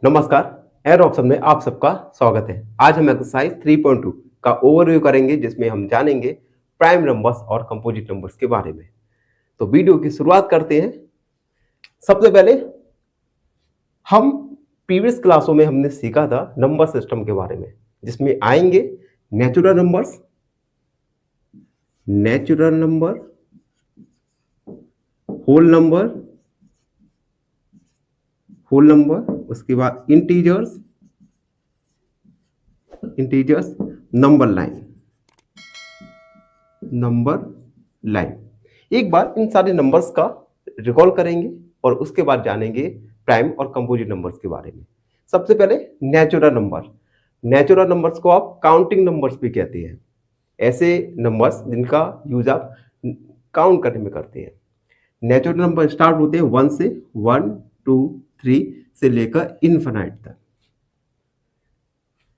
नमस्कार। Air option में आप सबका स्वागत है। आज हम एक्सरसाइज 3.2 का ओवरव्यू करेंगे, जिसमें हम जानेंगे प्राइम नंबर्स और कंपोजिट नंबर्स के बारे में। तो वीडियो की शुरुआत करते हैं। सबसे पहले हम प्रीवियस क्लासों में हमने सीखा था नंबर सिस्टम के बारे में, जिसमें आएंगे नेचुरल नंबर, होल नंबर, उसके बाद इंटीजर्स, नंबर लाइन। एक बार इन सारे नंबर्स का रिकॉल करेंगे और उसके बाद जानेंगे प्राइम और कंपोजिट नंबर्स के बारे में। सबसे पहले नेचुरल नंबर्स को आप काउंटिंग नंबर्स भी कहते हैं। ऐसे नंबर्स जिनका यूज आप काउंट करने में करते हैं। नेचुरल नंबर स्टार्ट होते हैं 1 से, 1 2 3 से लेकर इनफिनाइट तक,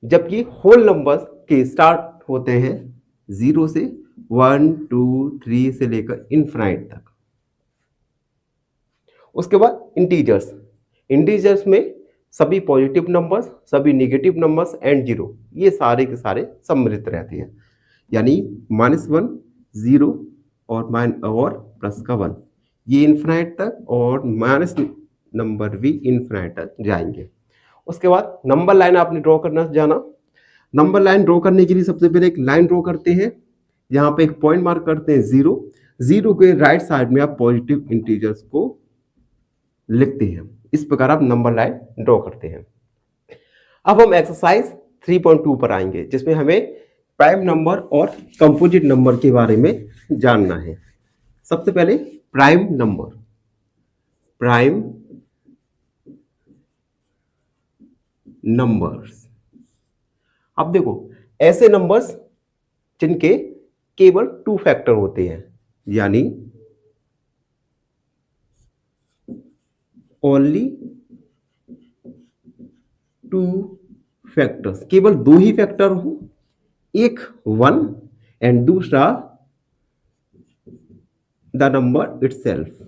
जबकि होल नंबर्स के स्टार्ट होते हैं 0 से, 1 2 3 से लेकर इनफिनाइट तक। उसके बाद इंटीजर्स में सभी पॉजिटिव नंबर्स, सभी नेगेटिव नंबर्स एंड 0, ये सारे के सारे सम्मिलित रहते हैं। यानी -1, 0 और प्लस का 1, ये इनफिनाइट तक, और माइनस नंबर भी इनफिनाइट तक जाएंगे। उसके बाद नंबर लाइन आपने ड्रॉ करना जाना। नंबर लाइन ड्रॉ करने के लिए सबसे पहले एक लाइन ड्रॉ करते हैं। यहाँ पे एक पॉइंट मार्क करते हैं 0 के राइट साइड में आप पॉजिटिव इंटीजर्स को लिखते हैं। इस प्रकार आप नंबर लाइन ड्रॉ करते हैं। अब हम एक्सरसाइज 3.2 पर आएंगे, जिसमें हमें प्राइम नंबर और कंपोजिट नंबर के बारे में जानना है। सबसे पहले प्राइम नंबर्स। अब देखो, ऐसे नंबर्स जिनके केवल 2 फैक्टर होते हैं, यानी ओनली 2 फैक्टर्स, केवल 2 ही फैक्टर हो, एक 1 एंड दूसरा द नंबर इटसेल्फ।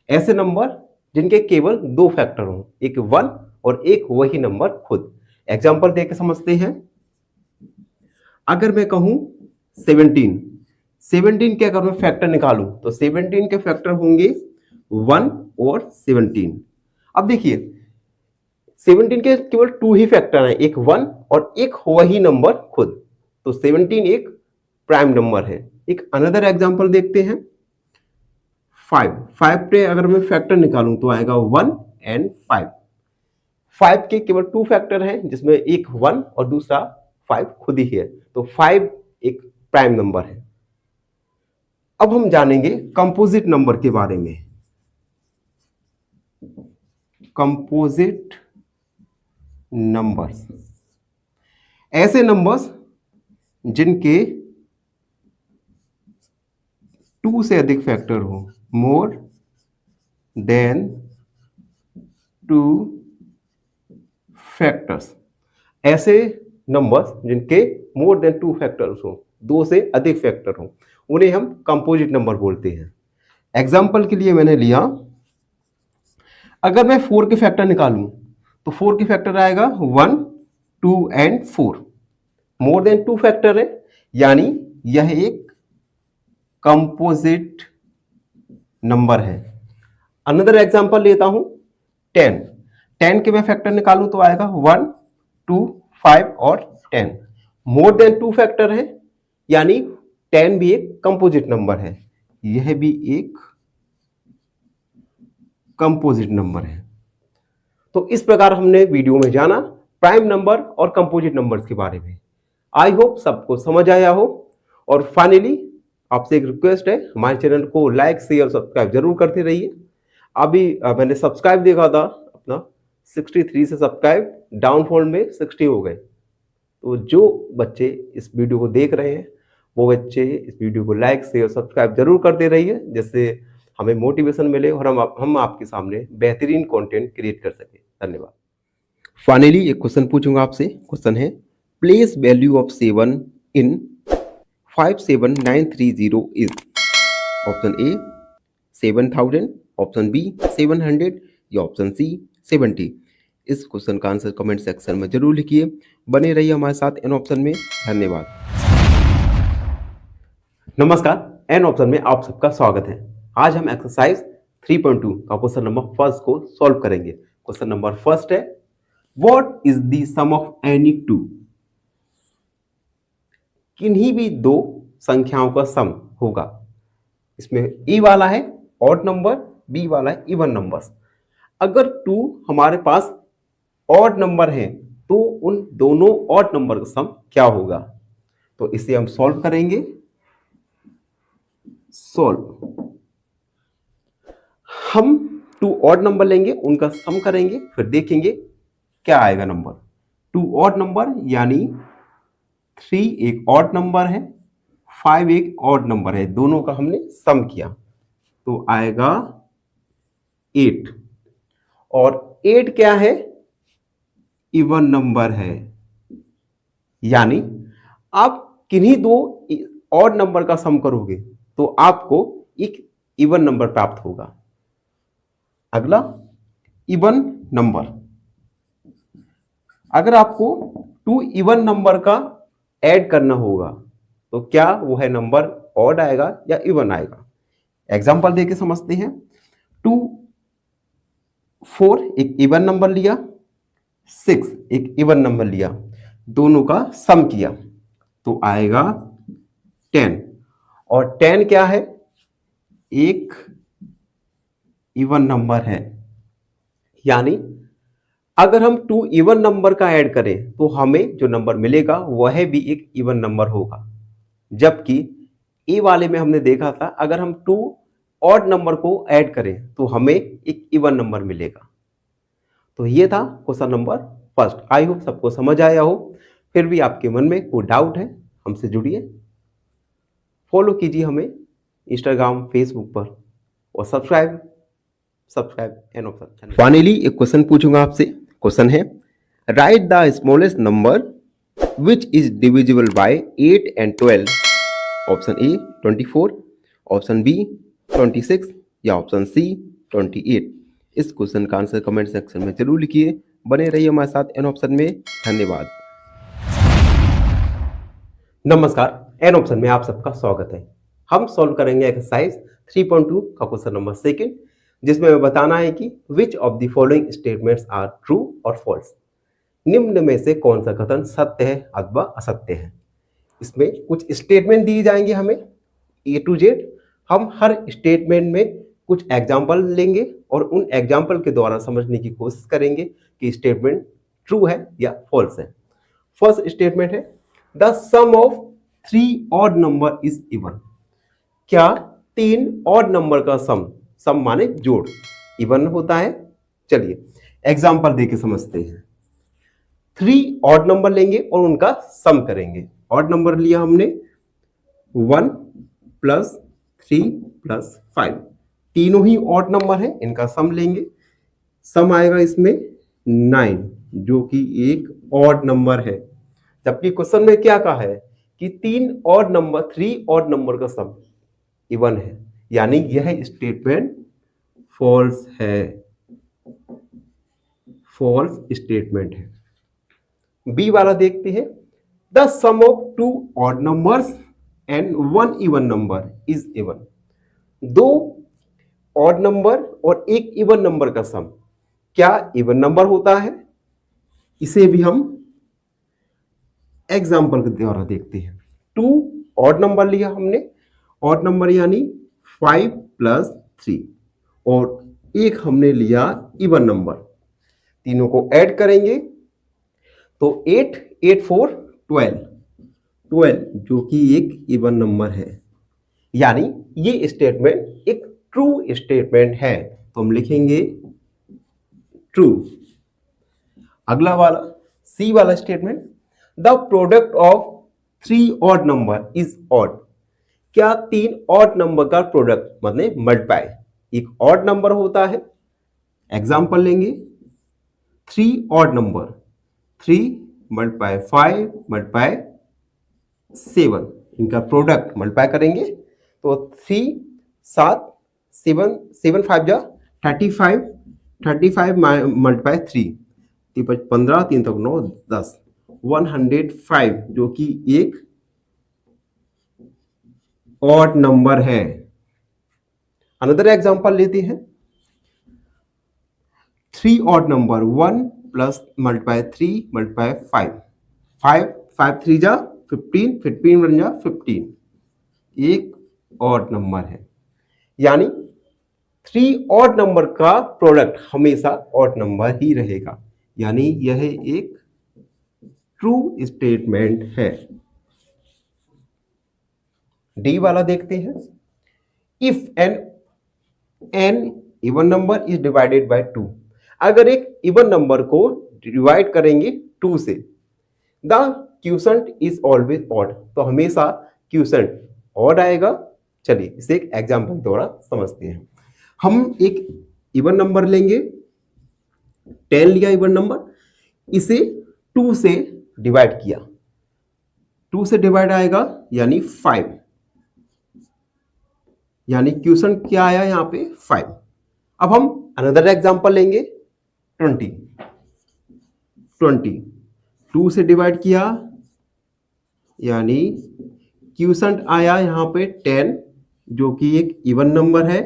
ऐसे नंबर जिनके केवल 2 फैक्टर हो, एक 1 और एक वही नंबर खुद। एग्जांपल देके समझते हैं। अगर मैं कहूं 17 के अगर मैं फैक्टर निकालूं तो 17 के फैक्टर होंगे 1 और 17। अब देखिए, 17 के केवल 2 ही फैक्टर हैं, एक 1 और एक वही नंबर खुद। तो 17 एक प्राइम नंबर है। एक अनदर एग्जांपल देखते हैं। 5 पे अगर मैं फैक्टर निकालूं तो आएगा 1 एंड 5 के केवल 2 फैक्टर हैं, जिसमें एक 1 और दूसरा 5 खुद ही है। तो 5 एक प्राइम नंबर है। अब हम जानेंगे कंपोजिट नंबर के बारे में। कंपोजिट नंबर्स, ऐसे नंबर्स जिनके 2 से अधिक फैक्टर हो, मोर देन 2 फैक्टर्स। ऐसे नंबर्स जिनके मोर देन 2 फैक्टर्स हो, 2 से अधिक फैक्टर हो, उन्हें हम कंपोजिट नंबर बोलते हैं। एग्जाम्पल के लिए मैंने लिया, अगर मैं 4 के फैक्टर निकालूं तो 4 के फैक्टर आएगा 1 2 एंड 4। मोर देन 2 फैक्टर है, यानी यह एक कंपोजिट नंबर है। अनदर एग्जांपल लेता हूं 10 के मैं फैक्टर निकालूं तो आएगा 1 2 5 और 10। मोर देन 2 फैक्टर है, यानी 10 भी एक कंपोजिट नंबर है। यह भी एक कंपोजिट नंबर है। तो इस प्रकार हमने वीडियो में जाना प्राइम नंबर और कंपोजिट नंबर्स के बारे में। आई होप सबको समझ आया हो। और फाइनली आपसे एक रिक्वेस्ट है, हमारे चैनल को लाइक शेयर और सब्सक्राइब जरूर करते रहिए। अभी मैंने सब्सक्राइब देखा था अपना 63 से सब्सक्राइब डाउनफॉल में 60 हो गए। तो जो बच्चे इस वीडियो को देख रहे हैं, वो बच्चे इस वीडियो को लाइक शेयर सब्सक्राइब जरूर करते रहिए, जिससे हमें मोटिवेशन मिले और हम आपके सामने बेहतरीन कंटेंट क्रिएट कर सके। धन्यवाद। फाइनली एक क्वेश्चन पूछूंगा आपसे। क्वेश्चन है, place value of 7 in 57930 is option A 7000, option B 700 या ऑप्शन सी 70। इस क्वेश्चन का आंसर कमेंट सेक्शन में जरूर लिखिए। बने रहिए हमारे साथ एन ऑप्शन में। धन्यवाद। नमस्कार, एन ऑप्शन में आप सबका स्वागत है। आज हम एक्सरसाइज 3.2 का क्वेश्चन नंबर फर्स्ट को सॉल्व करेंगे। क्वेश्चन नंबर फर्स्ट है, what is the sum of any two? किन्हीं भी दो संख्याओं का सम होगा। इसमें ए वाला है ऑड नंबर, बी वाला है इवन नंबर्स। अगर टू हमारे पास ऑड नंबर है तो उन दोनों ऑड नंबर का सम क्या होगा? तो इसे हम सॉल्व करेंगे। सॉल्व, हम टू ऑड नंबर लेंगे, उनका सम करेंगे, फिर देखेंगे क्या आएगा नंबर। टू ऑड नंबर यानी 3 एक ऑड नंबर है, 5 एक ऑड नंबर है, दोनों का हमने सम किया तो आएगा 8। और 8 क्या है? इवन नंबर है। यानी आप किन्हीं दो ऑड नंबर का सम करोगे तो आपको एक इवन नंबर प्राप्त होगा। अगला इवन नंबर, अगर आपको 2 इवन नंबर का ऐड करना होगा तो क्या वो है नंबर ऑड आएगा या इवन आएगा? एग्जांपल देके समझते हैं। 2 4 एक इवन नंबर लिया, 6 एक इवन नंबर लिया, दोनों का सम किया तो आएगा 10। और 10 क्या है? एक इवन नंबर है। यानी अगर हम 2 इवन नंबर का ऐड करें तो हमें जो नंबर मिलेगा वह भी एक इवन नंबर होगा। जबकि ए वाले में हमने देखा था अगर हम 2 ऑड नंबर को ऐड करें तो हमें एक इवन नंबर मिलेगा। तो ये था क्वेश्चन नंबर फर्स्ट। आई होप सबको समझ आया हो। फिर भी आपके मन में कोई डाउट है, हमसे जुड़िए, फॉलो कीजिए हमें इंस्टाग्राम, फेसबुक पर, और सब्सक्राइब एन ऑप्शन। फाइनली एक क्वेश्चन पूछूंगा आपसे। क्वेश्चन है, write the smallest number which is divisible by 8 and 12। Option A 24, option B 26 या ऑप्शन सी 28। इस क्वेश्चन का आंसर कमेंट सेक्शन में जरूर लिखिए। बने रहिए हमारे साथ एन ऑप्शन में। धन्यवाद। नमस्कार, एन ऑप्शन में आप सबका स्वागत है। हम सॉल्व करेंगे एक्सरसाइज 3.2 का क्वेश्चन नंबर सेकंड, जिसमें बताना है कि which of the following statements are true और फॉल्स। निम्न में से कौन सा कथन सत्य है अथवा असत्य है। इसमें कुछ स्टेटमेंट दिए जाएंगे हमें ए टू जेड। हम हर स्टेटमेंट में कुछ एग्जाम्पल लेंगे और उन एग्जाम्पल के द्वारा समझने की कोशिश करेंगे कि स्टेटमेंट ट्रू है या फॉल्स है। फर्स्ट स्टेटमेंट है, the sum of 3 odd number is even. क्या 3 ऑड नंबर का सम माने जोड़, इवन होता है? चलिए एग्जाम्पल देके समझते हैं। 3 ऑड नंबर लेंगे और उनका सम करेंगे। ऑड नंबर लिया हमने 1 + 3 + 5, तीनों ही ऑड नंबर है, इनका सम लेंगे। सम आएगा इसमें 9, जो कि एक ऑड नंबर है। जबकि क्वेश्चन में क्या कहा है कि 3 ऑड नंबर का सम इवन है, यानी यह स्टेटमेंट फॉल्स है। फॉल्स स्टेटमेंट है। बी वाला देखते हैं, the sum of 2 odd numbers and 1 even number is even. 2 odd number और एक इवन नंबर का सम क्या इवन नंबर होता है? इसे भी हम एग्जाम्पल के द्वारा देखते हैं। 2 ऑड नंबर लिया हमने, ऑड नंबर यानी 5 + 3, और एक हमने लिया इवन नंबर। तीनों को ऐड करेंगे तो 8 8 4 12, जो कि एक इवन नंबर है। यानी ये स्टेटमेंट एक ट्रू स्टेटमेंट है, तो हम लिखेंगे ट्रू। अगला वाला सी वाला statement, the product of 3 odd number is odd. क्या 3 ऑड नंबर का प्रोडक्ट मतलब मल्टीप्लाई एक ऑड नंबर होता है? एग्जाम्पल लेंगे, 3 ऑड नंबर, 3 × 5 × 7, इनका प्रोडक्ट मल्टीप्लाई करेंगे तो 3 7 7 5 जा 35, 35 मल्टीप्लाई 3, 15, 3 तक 9, 10, 105 जो कि एक ऑड नंबर है। अनदर एग्जांपल लेते हैं, 3 odd number 1 plus multiply 3 multiply 5, 5 3 जा 15, 15 बन जा 15, एक ऑड नंबर है। यानी 3 ऑड नंबर का प्रोडक्ट हमेशा ऑड नंबर ही रहेगा, यानी यह एक ट्रू स्टेटमेंट है। डी वाला देखते हैं, if an even number is divided by 2, अगर एक इवन नंबर को डिवाइड करेंगे 2 से, the quotient is always odd, तो हमेशा क्यूसेंट ऑड आएगा। चलिए इसे एक एग्जांपल द्वारा समझते हैं। हम एक इवन नंबर लेंगे, 10 लिया इवन नंबर, इसे 2 से डिवाइड किया, 2 से डिवाइड आएगा यानी 5, यानी क्यूसेंट क्या आया यहां पे 5। अब हम अनदर एग्जांपल लेंगे, 20, 2 से डिवाइड किया यानी क्यूसेंट आया यहां पे 10 जो कि एक इवन नंबर है,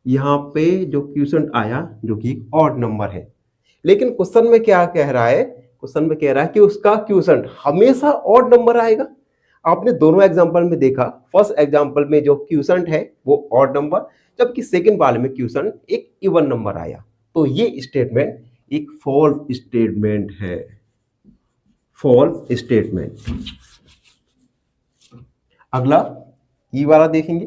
यहां पे जो क्यूसेंट आया जो कि एक ऑड नंबर है। लेकिन क्वेश्चन में क्या कह रहा है, क्वेश्चन में कह रहा है कि उसका क्यूसेंट हमेशा ऑड नंबर आएगा। आपने दोनों एग्जांपल में देखा, फर्स्ट एग्जांपल में जो क्यूसेंट है वो ऑड नंबर, जबकि सेकंड वाले में क्यूसेंट एक इवन नंबर आया। तो ये स्टेटमेंट एक फॉल्स स्टेटमेंट है, फॉल्स स्टेटमेंट। अगला ये वाला देखेंगे,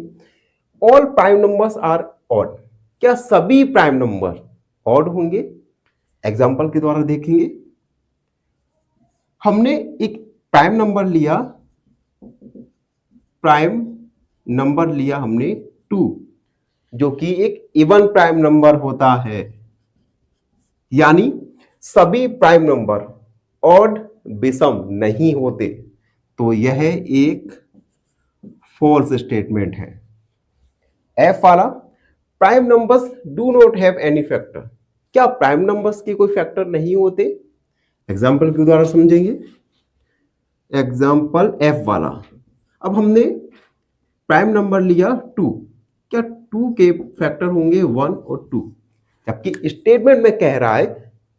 all prime numbers are odd, क्या सभी प्राइम नंबर ऑड होंगे? एग्जांपल के द्वारा देखेंगे। हमने एक प्राइम नंबर लिया हमने 2 जो कि एक इवन प्राइम नंबर होता है, यानी सभी प्राइम नंबर ऑड विषम नहीं होते, तो यह एक फॉल्स स्टेटमेंट है। एफ वाला, prime numbers do not have any factor, क्या प्राइम नंबर्स के कोई फैक्टर नहीं होते? एग्जाम्पल के द्वारा समझेंगे। एग्जाम्पल एफ वाला, अब हमने प्राइम नंबर लिया 2, क्या 2 के फैक्टर होंगे 1 और 2, जबकि स्टेटमेंट में कह रहा है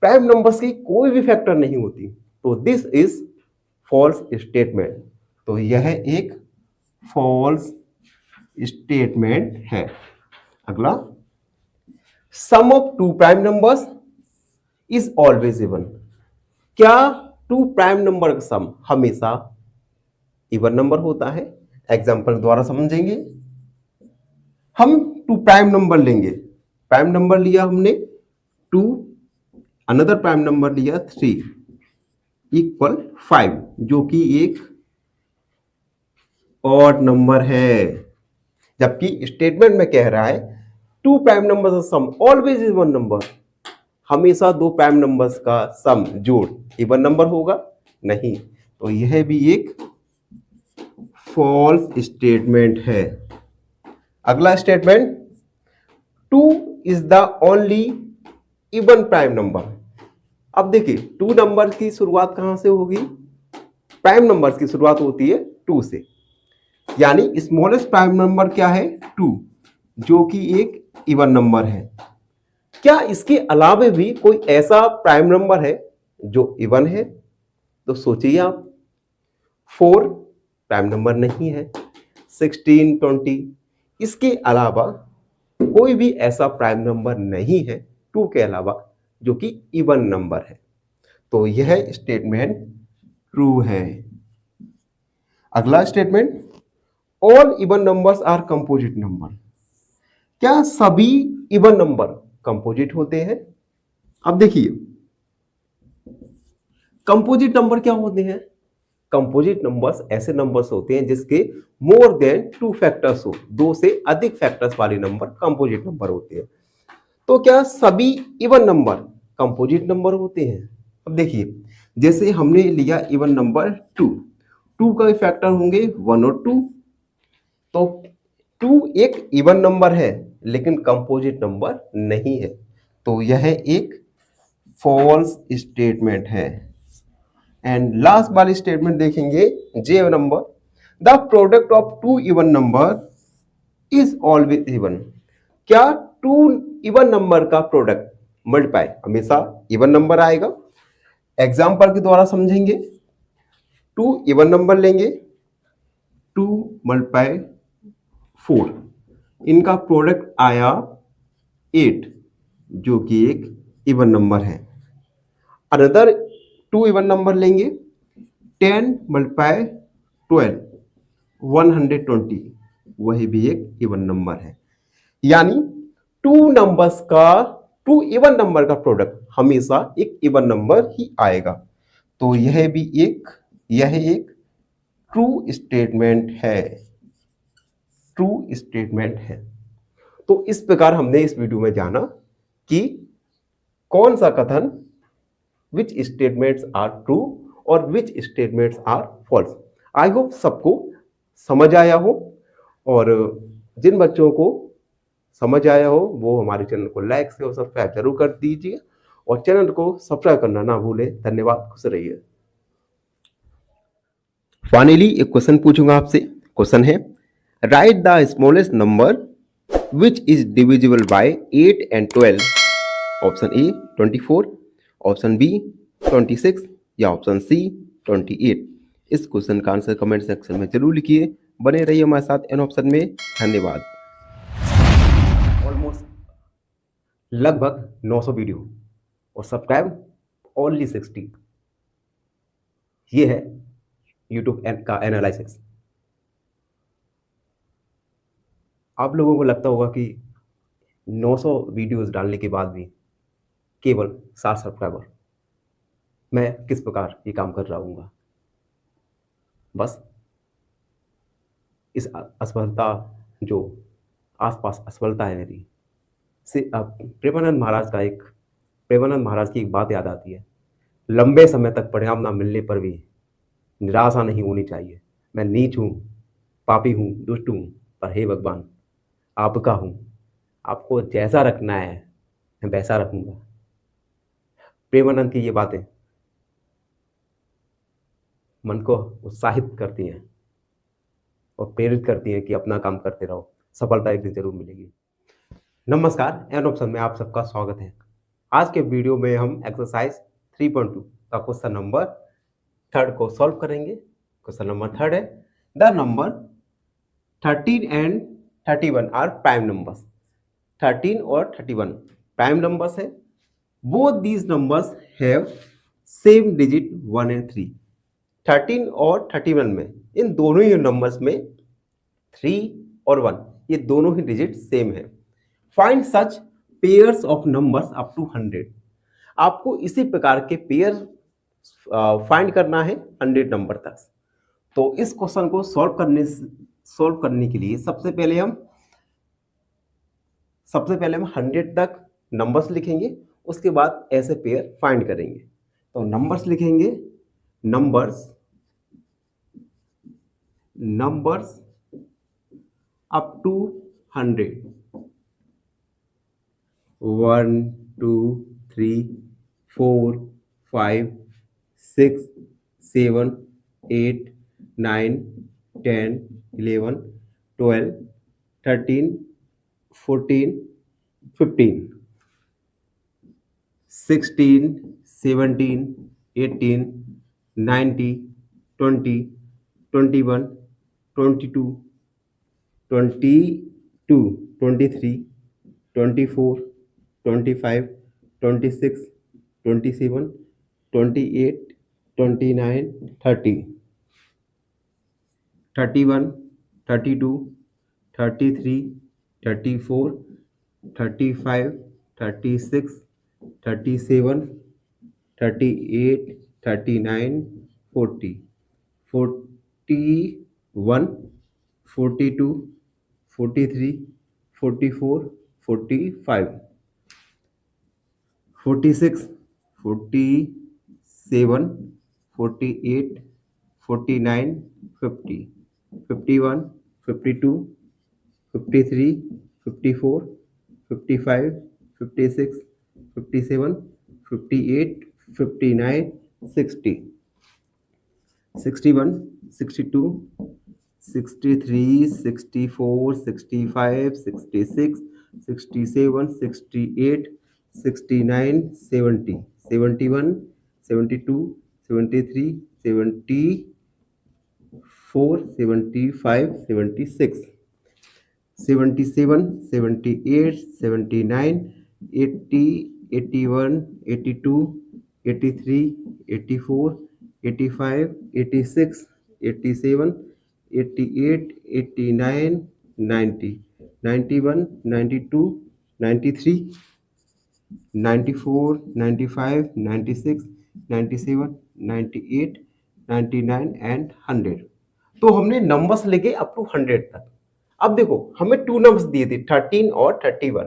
प्राइम नंबर्स की कोई भी फैक्टर नहीं होती, तो दिस इज फॉल्स स्टेटमेंट। तो यह एक फॉल्स स्टेटमेंट है। अगला, sum of 2 prime numbers is always even, क्या 2 प्राइम नंबर का सम हमेशा इवन नंबर होता है? एग्जांपल द्वारा समझेंगे। हम 2 प्राइम नंबर लेंगे, प्राइम नंबर लिया हमने 2, अनदर प्राइम नंबर लिया 3 इक्वल 5 जो कि एक ऑड नंबर है, जबकि स्टेटमेंट में कह रहा है 2 प्राइम नंबर्स का सम ऑलवेज इज वन नंबर, हमेशा 2 प्राइम नंबर्स का सम जोड़ इवन नंबर होगा नहीं, तो यह भी एक फॉल्स स्टेटमेंट है। अगला statement, 2 is the only even prime number. अब देखिए 2 नंबर की शुरुआत कहां से होगी? प्राइम नंबर्स की शुरुआत होती है 2 से, यानी स्मॉलेस्ट प्राइम नंबर क्या है 2 जो कि एक इवन नंबर है। क्या इसके अलावा भी कोई ऐसा प्राइम नंबर है जो इवन है? तो सोचिए आप, 4 प्राइम नंबर नहीं है, 16, 20, इसके अलावा कोई भी ऐसा प्राइम नंबर नहीं है 2 के अलावा जो कि इवन नंबर है, तो यह स्टेटमेंट ट्रू है। अगला statement, all even numbers are composite number, क्या सभी इवन नंबर कंपोजिट होते हैं? अब देखिए कंपोजिट नंबर क्या होते हैं? कंपोजिट नंबर्स ऐसे नंबर्स होते हैं जिसके मोर देन 2 फैक्टर्स हो, 2 से अधिक फैक्टर्स वाले नंबर कंपोजिट नंबर होते हैं। तो क्या सभी इवन नंबर कंपोजिट नंबर होते हैं? अब देखिए जैसे हमने लिया इवन नंबर 2 का फैक्टर होंगे 1 और 2, तो 2 एक इवन नंबर है लेकिन कंपोजिट नंबर नहीं है, तो यह एक फॉल्स स्टेटमेंट है। एंड लास्ट वाली स्टेटमेंट देखेंगे, जे number, the product of two even number is always even. क्या टू इवन नंबर का प्रोडक्ट मल्टीप्लाई हमेशा इवन नंबर आएगा? एग्जाम्पल के द्वारा समझेंगे। टू इवन नंबर लेंगे, 2 मल्टीप्लाई 4, इनका प्रोडक्ट आया 8, जो कि एक इवन नंबर है। अनदर 2 इवन नंबर लेंगे, 10 मल्टीप्लाई 12, 120, वही भी एक इवन नंबर है। यानी टू इवन नंबर का प्रोडक्ट हमेशा एक इवन नंबर ही आएगा। तो यह एक ट्रू स्टेटमेंट है, ट्रू स्टेटमेंट है। तो इस प्रकार हमने इस वीडियो में जाना कि कौन सा कथन, विच स्टेटमेंट्स आर ट्रू और which statements are false. I hope सबको समझ आया हो, और जिन बच्चों को समझ आया हो वो हमारे चैनल को लाइक से और सब्सक्राइब जरूर कर दीजिए, और चैनल को सब्सक्राइब करना ना भूलें। धन्यवाद, खुश रहिए। फाइनली एक क्वेश्चन पूछूंगा आपसे। क्वेश्चन है, write the smallest number which is divisible by 8 and 12। Option A 24, option B 26 या ऑप्शन सी 28। इस क्वेश्चन का आंसर कमेंट सेक्शन में जरूर लिखिए। बने रहिए हमारे साथ एन ऑप्शन में। धन्यवाद। ऑलमोस्ट लगभग 900 वीडियो और सब्सक्राइब ओनली 60। ये है यूट्यूब का एनालिसिस। आप लोगों को लगता होगा कि 900 वीडियोस डालने के बाद भी केवल 7 सब्सक्राइबर, मैं किस प्रकार ये काम कर रहा हूँ। बस इस असफलता, जो आसपास असफलता है मेरी, से प्रेमानंद महाराज की एक बात याद आती है, लंबे समय तक परिणाम ना मिलने पर भी निराशा नहीं होनी चाहिए। मैं नीच हूँ, पापी हूँ, दुष्ट हूँ, पर हे भगवान आपका हूँ। आपको जैसा रखना है मैं वैसा रखूँगा। प्रेमानंद की ये बातें मन को उत्साहित करती हैं और प्रेरित करती हैं कि अपना काम करते रहो, सफलता एक दिन जरूर मिलेगी। नमस्कार, एन ऑप्शन में आप सबका स्वागत है। आज के वीडियो में हम एक्सरसाइज 3.2 का क्वेश्चन नंबर 3 को सॉल्व करेंगे। क्वेश्चन नंबर 3 है, the number 13 and 31 are prime numbers. 13 और 31 प्राइम नंबर्स है। Both these numbers have same digit 1 and 3। 13 और 31 में, इन दोनों ही नंबर्स में 3 और 1 ये दोनों ही डिजिट सेम है। Find such pairs of numbers up to 100। आपको इसी प्रकार के पेयर फाइंड करना है 100 नंबर तक। तो इस क्वेश्चन को सॉल्व करने के लिए सबसे पहले हम 100 तक नंबर्स लिखेंगे, उसके बाद ऐसे पेयर फाइंड करेंगे। तो नंबर्स लिखेंगे, नंबर्स अप टू 100, 1 2 3 4 5 6 7 8 9 10 11 12 13 14 15 16 17 18 19 20 21 22 22 23 24 25 26 27 28 29 30 31 32 33 34 35 36 37 38 39 40 41 42 43 44 45 46 47 48 49 50 51 52 53 54 55, 56, 57, 58, 59, 60, 61, 62, 63, 64, 65, 66, 67, 68, 69, 70, 71, 72, 73, 74, 75, 76, 77, 78, 79, 80, 81, 82, 83, 84, 85, 86, 87, 88, 89, 90, 91, 92, 93, 94, 95, 96, 97, 98, 99 एंड 100। तो हमने नंबर्स लेके अप टू 100 तक। अब देखो हमें टू नंबर्स दिए थे 13 और 31।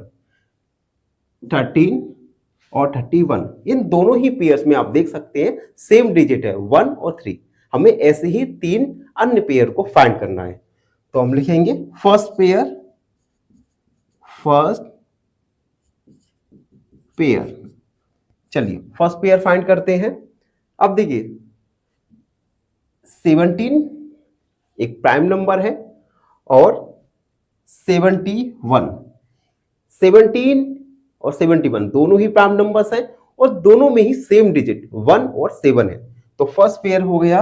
13 और 31 इन दोनों ही पेयर्स में आप देख सकते हैं सेम डिजिट है 1 और 3। हमें ऐसे ही तीन अन्य पेयर को फाइंड करना है। तो हम लिखेंगे फर्स्ट पेयर चलिए फर्स्ट पेयर फाइंड करते हैं। अब देखिए 17 एक प्राइम नंबर है और 71 17 और 71 दोनों ही प्राइम नंबर्स हैं और दोनों में ही सेम डिजिट 1 और 7 है। तो फर्स्ट पेयर हो गया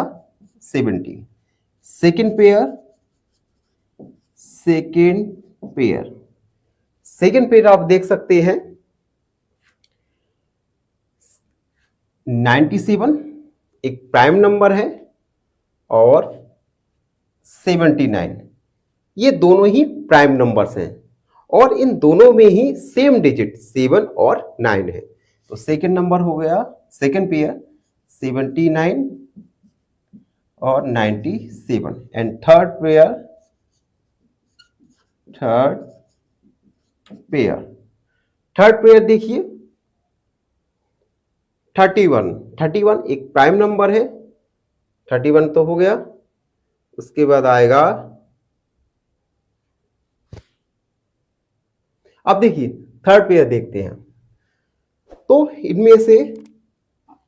17। सेकंड पेयर आप देख सकते हैं 97 एक प्राइम नंबर है और 79 ये दोनों ही प्राइम नंबर्स हैं और इन दोनों में ही सेम डिजिट 7 और 9 है। तो सेकंड नंबर हो गया सेकंड पेयर 79 और 97 एंड थर्ड पेयर देखिए 31 एक प्राइम नंबर है 31 तो हो गया। उसके बाद आएगा अब देखिए थर्ड पेयर देखते हैं। तो इनमें से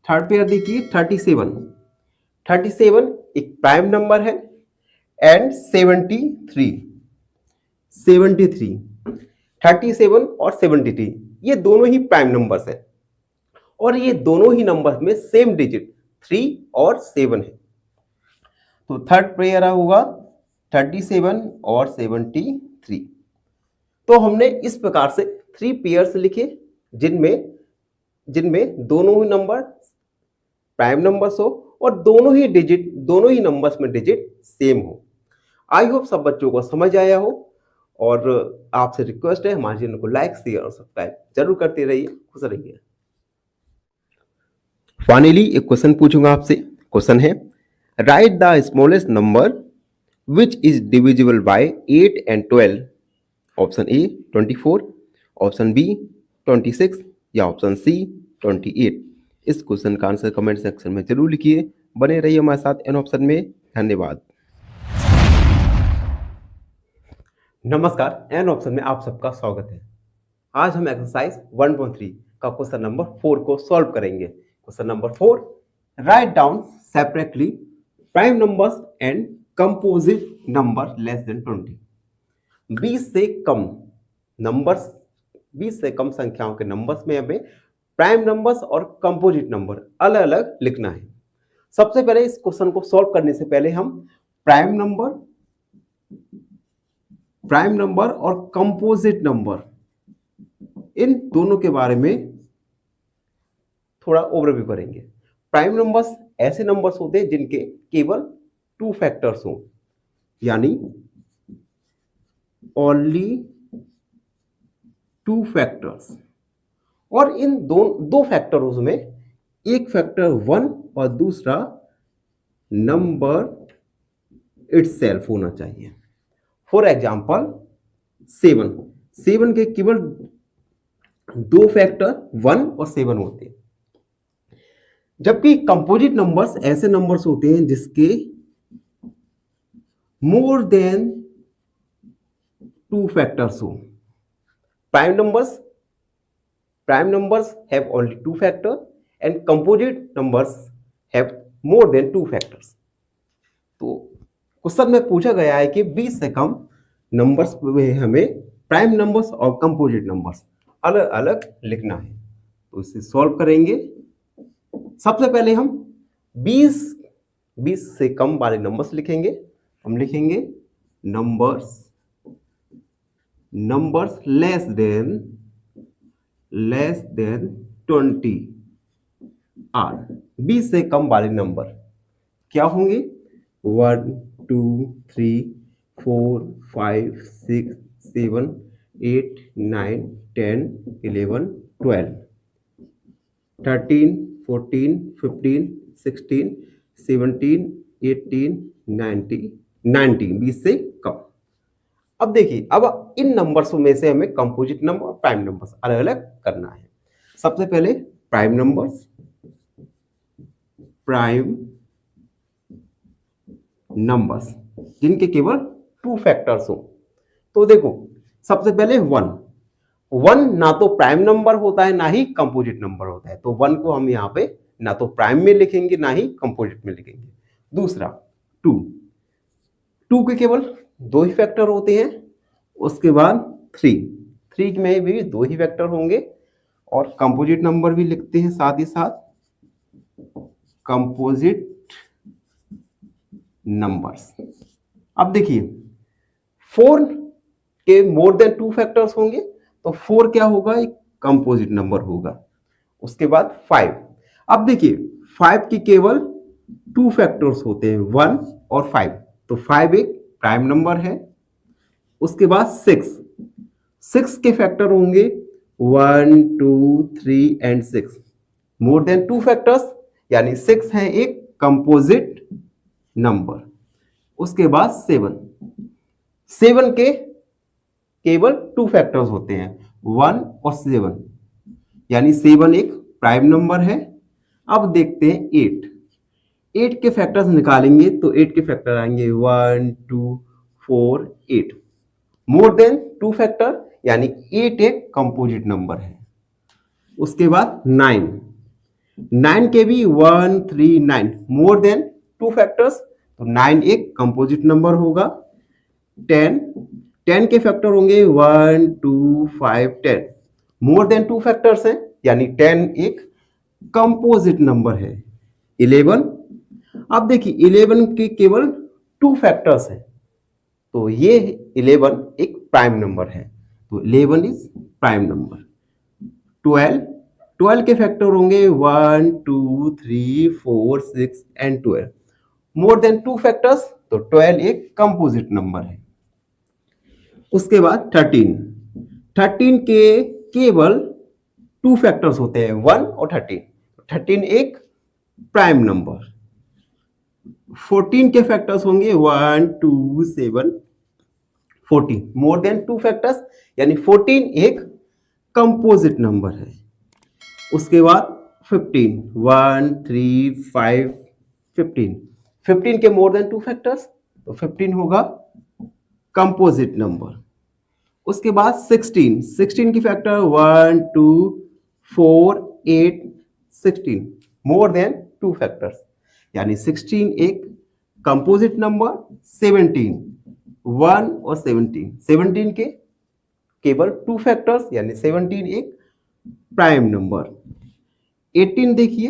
थर्ड पेयर देखिए 37 एक प्राइम नंबर है एंड 73 37 और 73 ये दोनों ही प्राइम नंबर्स हैं और ये दोनों ही नंबर्स में सेम डिजिट 3 और 7 है। तो थर्ड पेयर होगा 37 और 73। तो हमने इस प्रकार से 3 पेयर्स लिखे जिनमें दोनों ही नंबर प्राइम नंबर्स हो और दोनों ही नंबर्स में डिजिट सेम हो। आई होप सब बच्चों को समझ आया हो और आपसे रिक्वेस्ट है हमारे चैनल को लाइक शेयर और सब्सक्राइब जरूर करते रहिए। खुश रहिए। फाइनली एक क्वेश्चन पूछूंगा आपसे। क्वेश्चन है write the smallest number which is divisible by 8 and 12। Option A 24, option B 26 या ऑप्शन सी 28। इस क्वेश्चन का आंसर कमेंट सेक्शन में जरूर लिखिए। बने रहिए हमारे साथ एन ऑप्शन में। धन्यवाद। नमस्कार, एन ऑप्शन में आप सबका स्वागत है। आज हम एक्सरसाइज 1.3 का क्वेश्चन नंबर 4 को सॉल्व करेंगे। Question number 4, write down separately prime numbers and composite number less than 20। 20 से कम संख्याओं के नंबर्स में हमें प्राइम नंबर्स और कंपोजिट नंबर अलग अलग लिखना है। सबसे पहले इस क्वेश्चन को सॉल्व करने से पहले हम प्राइम नंबर और कंपोजिट नंबर इन दोनों के बारे में थोड़ा ओवरव्यू करेंगे। प्राइम नंबर्स ऐसे नंबर्स होते हैं जिनके केवल 2 फैक्टर्स हों, यानी ओनली 2 फैक्टर्स, और इन दो फैक्टर्स में एक फैक्टर 1 और दूसरा नंबर इटसेल्फ होना चाहिए। फॉर एग्जाम्पल 7 के केवल 2 फैक्टर 1 और 7 होते हैं, जबकि कंपोजिट नंबर्स ऐसे नंबर्स होते हैं जिसके मोर देन 2 फैक्टर्स हो, prime numbers have only two factors and composite numbers have more than two factors. तो क्वेश्चन में पूछा गया है कि 20 से कम नंबर्स में हमें प्राइम नंबर्स और कंपोजिट नंबर्स अलग अलग लिखना है। तो इसे सॉल्व करेंगे। सबसे पहले हम 20 से कम वाले नंबर्स लिखेंगे। हम लिखेंगे नंबर्स लेस देन 20 आर। 20 से कम वाले नंबर क्या होंगे? 1 2 3 4 5 6 7 8 9 10 11 12 13 14 15 16 17 18 19 20 से कम। अब देखिए, अब इन नंबर्स में से हमें कंपोजिट नंबर और प्राइम नंबर्स अलग अलग करना है। सबसे पहले प्राइम नंबर्स जिनके केवल टू फैक्टर्स हो। तो देखो, सबसे पहले 1 ना तो प्राइम नंबर होता है ना ही कंपोजिट नंबर होता है। तो 1 को हम यहाँ पे ना तो प्राइम में लिखेंगे ना ही कंपोजिट में लिखेंगे। दूसरा 2 के केवल दो ही फैक्टर होते हैं। उसके बाद 3 में भी दो ही फैक्टर होंगे और कंपोजिट नंबर भी लिखते हैं साथ ही साथ, कंपोजिट नंबर्स। अब देखिए, 4 के मोर देन 2 फैक्टर्स होंगे तो 4 क्या होगा? एक कंपोजिट नंबर होगा। उसके बाद 5। अब देखिए, 5 की केवल 2 फैक्टर्स होते हैं, 1 और 5। तो 5 एक प्राइम नंबर है। उसके बाद 6 के फैक्टर होंगे 1 2 3 एंड 6। मोर देन 2 फैक्टर्स यानी 6 है एक कंपोजिट नंबर। उसके बाद 7 के केवल 2 फैक्टर्स होते हैं, 1 और 7, यानी 7 एक प्राइम नंबर है। अब देखते हैं 8 के फैक्टर्स निकालेंगे तो 8 के फैक्टर आएंगे 1 2 4 8। मोर देन 2 फैक्टर यानी 8 एक कंपोजिट नंबर है। उसके बाद 9 के भी 1 3 9। मोर देन 2 फैक्टर्स तो 9 एक कंपोजिट नंबर होगा। 10 के फैक्टर होंगे 1 2 5 10। मोर देन 2 फैक्टर्स हैं यानी 10 एक कंपोजिट नंबर है। 11। अब देखिए, 11 के केवल 2 फैक्टर्स हैं तो ये 11 एक प्राइम नंबर है। तो 11 इज प्राइम नंबर। 12 के फैक्टर होंगे 1 2 3 4 6 एंड 12। मोर देन 2 फैक्टर्स तो 12 एक कंपोजिट नंबर है। उसके बाद 13 के केवल 2 फैक्टर्स होते हैं, 1 और 13। 13 एक प्राइम नंबर। 14 के फैक्टर्स होंगे 1 2 7 14। मोर देन 2 फैक्टर्स यानी 14 एक कंपोजिट नंबर है। उसके बाद 15 1 3 5 15 के मोर देन 2 फैक्टर्स तो 15 होगा कंपोजिट नंबर। उसके बाद 16 की फैक्टर 1 2 4 8 16। मोर देन 2 फैक्टर्स यानी 16 एक कंपोजिट नंबर। 17 1 और 17 के केवल 2 फैक्टर्स यानी 17 एक प्राइम नंबर। 18 देखिए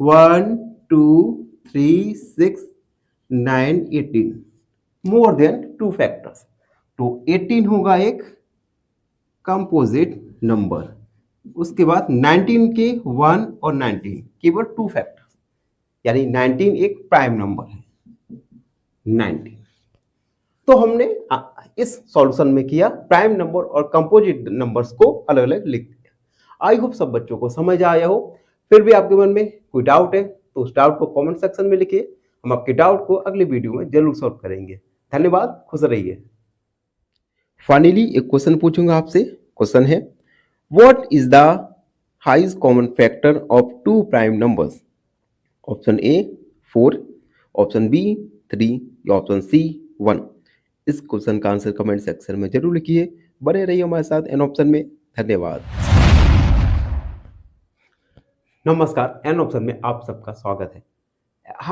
1 2 3 6 9 18। मोर देन 2 फैक्टर्स तो 18 होगा एक कंपोजिट नंबर। उसके बाद 19 के 1 और 19 केवल 2 फैक्टर्स यानी 19 एक प्राइम नंबर है। 19 तो हमने इस सॉल्यूशन में किया, प्राइम नंबर और कंपोजिट नंबर्स को अलग अलग लिख दिया। आई होप सब बच्चों को समझ आया हो। फिर भी आपके मन में कोई डाउट है तो उस डाउट को कमेंट सेक्शन में लिखिए। हम आपके डाउट को अगले वीडियो में जरूर सॉल्व करेंगे। धन्यवाद, खुश रहिए। फाइनली एक क्वेश्चन पूछूंगा आपसे। क्वेश्चन है, what is the highest common factor of 2 prime numbers? Option A 4, option B 3 या ऑप्शन सी 1। इस क्वेश्चन का आंसर कमेंट सेक्शन में जरूर लिखिए। बने रहिए हमारे साथ एन ऑप्शन में। धन्यवाद। नमस्कार, एन ऑप्शन में आप सबका स्वागत है।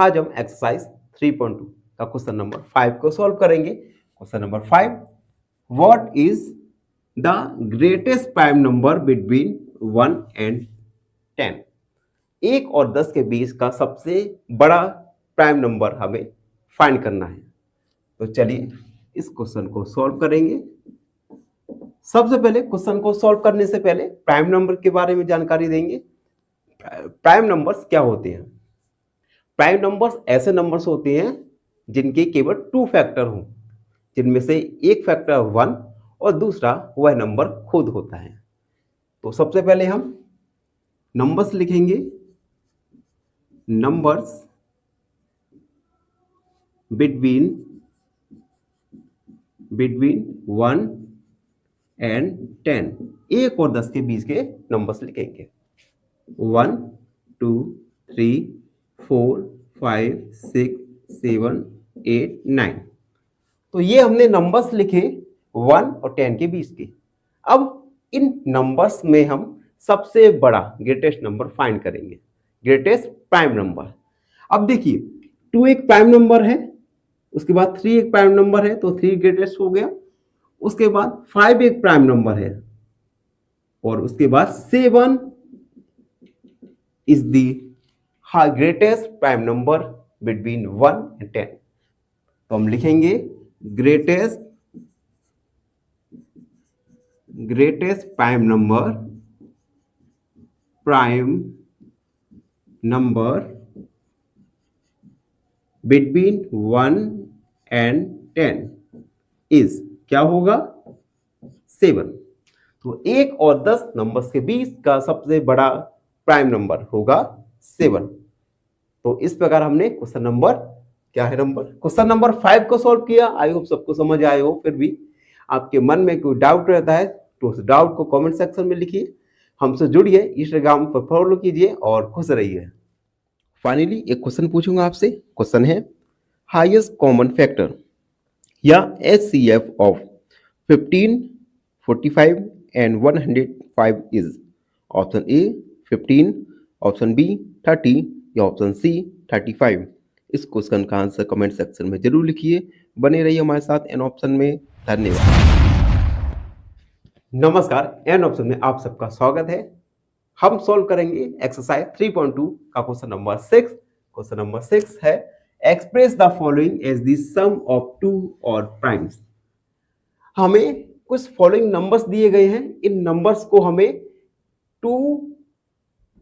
आज हम एक्सरसाइज 3.2 का क्वेश्चन नंबर 5 को सॉल्व करेंगे। Question number 5, what is the greatest prime number between 1 and 10? 1 और 10 के बीच का सबसे बड़ा प्राइम नंबर हमें फाइंड करना है। तो चलिए इस क्वेश्चन को सॉल्व करेंगे। सबसे पहले क्वेश्चन को सॉल्व करने से पहले प्राइम नंबर के बारे में जानकारी देंगे। प्राइम नंबर्स क्या होते हैं? प्राइम नंबर्स ऐसे नंबर्स होते हैं जिनके केवल 2 फैक्टर हों, जिनमें से एक फैक्टर 1 और दूसरा वह नंबर खुद होता है। तो सबसे पहले हम नंबर्स लिखेंगे। नंबर्स बिटवीन 1 एंड 10, 1 और 10 के बीच के नंबर्स लिखेंगे। 1 2 3 4 5 6 7 8 9। तो ये हमने नंबर्स लिखे 1 और 10 के बीच के। अब इन नंबर्स में हम सबसे बड़ा ग्रेटेस्ट नंबर फाइंड करेंगे, ग्रेटेस्ट प्राइम नंबर। अब देखिए 2 एक प्राइम नंबर है, उसके बाद 3 एक प्राइम नंबर है, तो 3 ग्रेटेस्ट हो गया। उसके बाद 5 एक प्राइम नंबर है और उसके बाद 7 is the greatest prime number between 1 and 10। तो हम लिखेंगे greatest prime number between 1 and 10 is क्या होगा? 7। तो 1 और 10 नंबर्स के बीच का सबसे बड़ा प्राइम नंबर होगा 7। तो इस प्रकार हमने क्वेश्चन नंबर क्वेश्चन नंबर 5 को सॉल्व किया। आई होप सबको समझ आए हो। फिर भी आपके मन में कोई डाउट रहता है तो उस डाउट को कमेंट सेक्शन में लिखिए। हमसे जुड़िए, इंस्टाग्राम पर फॉलो कीजिए और खुश रहिए। फाइनली एक क्वेश्चन पूछूंगा आपसे। क्वेश्चन है हाईएस्ट कॉमन फैक्टर या HCF ऑफ 15, 45 एंड 105 इज? ऑप्शन ए 15, ऑप्शन बी 30 या ऑप्शन सी 35। इस क्वेश्चन का आंसर कमेंट सेक्शन में जरूर लिखिए। बने रहिए हमारे साथ एन ऑप्शन में। धन्यवाद। नमस्कार, एन ऑप्शन में आप सबका स्वागत है। हम सॉल्व करेंगे एक्सरसाइज 3.2 का क्वेश्चन नंबर 6। क्वेश्चन नंबर 6 है express the following as the sum of 2 odd primes. हमें कुछ फॉलोइंग नंबर्स दिए गए हैं। इन नंबर्स को हमें 2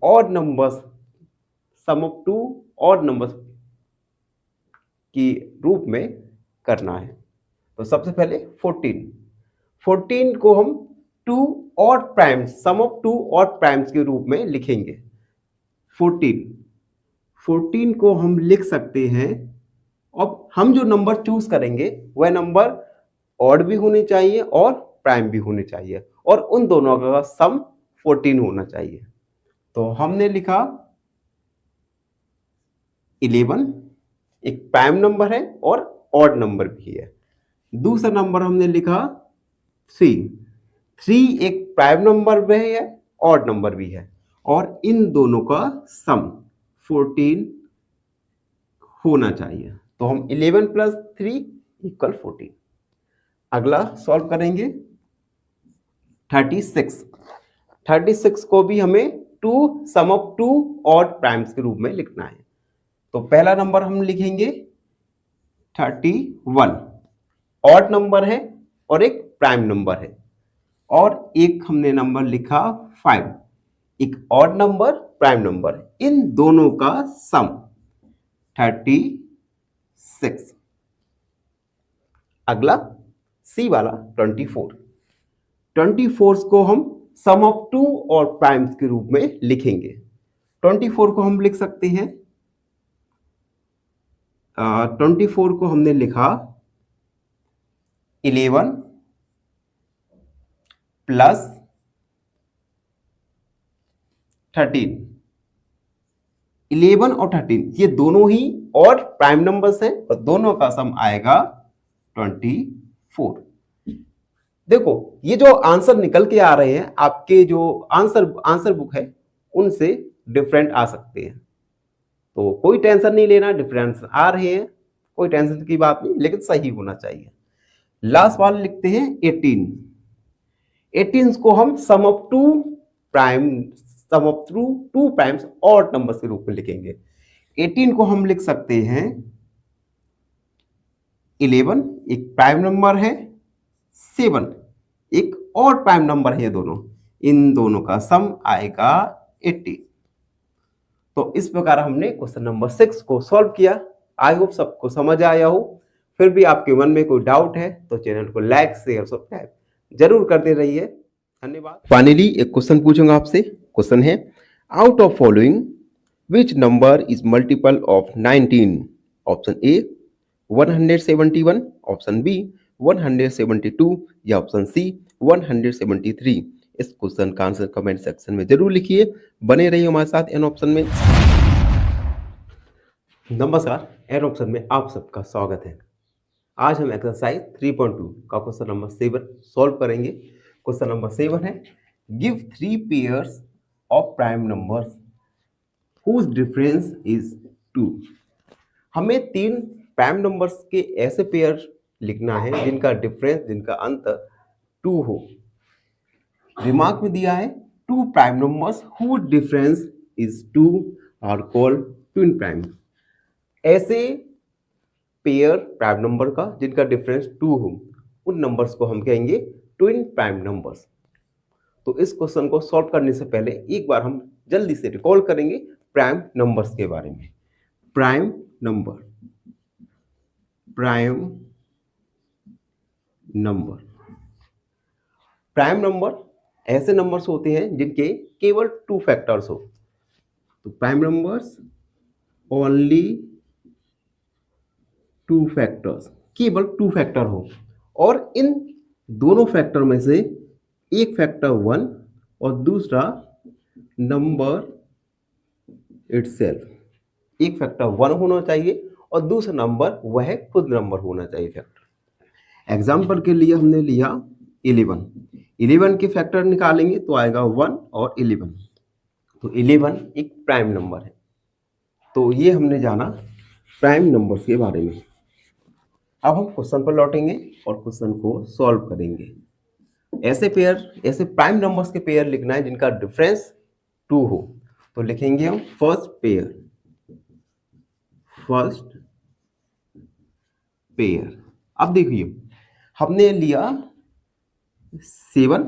odd numbers, sum of 2 odd numbers की रूप में करना है। तो सबसे पहले 14 को हम 2 odd primes, sum of 2 odd primes के रूप में लिखेंगे। 14 को हम लिख सकते हैं। अब हम जो नंबर चूज करेंगे वह नंबर ऑड भी होने चाहिए और प्राइम भी होने चाहिए, और उन दोनों का सम 14 होना चाहिए। तो हमने लिखा 11 एक प्राइम नंबर है और ऑड नंबर भी है। दूसरा नंबर हमने लिखा 3 एक प्राइम नंबर भी है, ऑड नंबर भी है, और इन दोनों का सम 14 होना चाहिए। तो हम 11 + 3 = 14। अगला सॉल्व करेंगे 36 को भी हमें 2 सम ऑफ 2 ऑड प्राइम्स के रूप में लिखना है। तो पहला नंबर हम लिखेंगे 31, ऑड नंबर है और एक प्राइम नंबर है, और एक हमने नंबर लिखा 5, एक ऑड नंबर प्राइम नंबर है। इन दोनों का सम 36। अगला सी वाला 24 को हम सम ऑफ 2 और प्राइम्स के रूप में लिखेंगे। 24 को हम लिख सकते हैं 24 को हमने लिखा 11 + 13। 11 और 13 ये दोनों ही और प्राइम नंबर्स हैं और दोनों का सम आएगा 24। देखो ये जो आंसर निकल के आ रहे हैं आपके जो आंसर बुक है उनसे डिफरेंट आ सकते हैं, तो कोई टेंशन नहीं लेना, डिफरेंस आ रहे हैं, कोई टेंशन की बात नहीं, लेकिन सही होना चाहिए। लास्ट वाला लिखते हैं 18। 18 को हम sum of two primes odd number के रूप में लिखेंगे। 18 को हम लिख सकते हैं 11 एक प्राइम नंबर है, 7 एक और प्राइम नंबर है, दोनों इन दोनों का सम आएगा 18। तो इस प्रकार हमने क्वेश्चन नंबर 6 को सॉल्व किया। आई होप सबको समझ आया हो। फिर भी आपके मन में कोई डाउट है तो चैनल को लाइक शेयर सब्सक्राइब जरूर करते रहिए। धन्यवाद। फाइनली एक क्वेश्चन पूछूंगा आपसे। क्वेश्चन है, out of following which number is multiple of 19? Option A 171, option B 172 या ऑप्शन सी 173। इस क्वेश्चन का आंसर कमेंट सेक्शन में जरूर लिखिए। बने रहिए हमारे साथ एन ऑप्शन में। नमस्कार, एन ऑप्शन में आप सबका स्वागत है। आज हम एक्सरसाइज 3.2 का क्वेश्चन नंबर 7 सॉल्व करेंगे। क्वेश्चन नंबर 7 है, give 3 pairs of prime numbers whose difference is 2। हमें 3 प्राइम नंबर्स के ऐसे पेयर लिखना है जिनका डिफरेंस, जिनका अंतर 2 हो। रिमार्क में दिया है 2 prime numbers whose difference is 2 are called twin prime. ऐसे पेयर प्राइम नंबर का जिनका डिफरेंस 2 हो, उन नंबर्स को हम कहेंगे ट्विन प्राइम नंबर्स। तो इस क्वेश्चन को सॉल्व करने से पहले एक बार हम जल्दी से रिकॉल करेंगे प्राइम नंबर्स के बारे में। प्राइम नंबर ऐसे नंबर्स होते हैं जिनके केवल 2 फैक्टर्स हो। तो प्राइम नंबर्स ओनली 2 फैक्टर्स, केवल 2 फैक्टर हो, और इन दोनों फैक्टर में से एक फैक्टर 1 और दूसरा नंबर इटसेल्फ। एक फैक्टर 1 होना चाहिए और दूसरा नंबर वह खुद नंबर होना चाहिए फैक्टर। एग्जाम्पल के लिए हमने लिया 11 के फैक्टर निकालेंगे तो आएगा 1 और 11। तो 11 एक प्राइम नंबर है। तो ये हमने जाना प्राइम नंबर्स के बारे में। अब हम क्वेश्चन पर लौटेंगे और क्वेश्चन को सॉल्व करेंगे। ऐसे प्राइम नंबर्स के पेयर लिखना है जिनका डिफरेंस 2 हो। तो लिखेंगे हम फर्स्ट पेयर। अब देखिए हमने लिया 7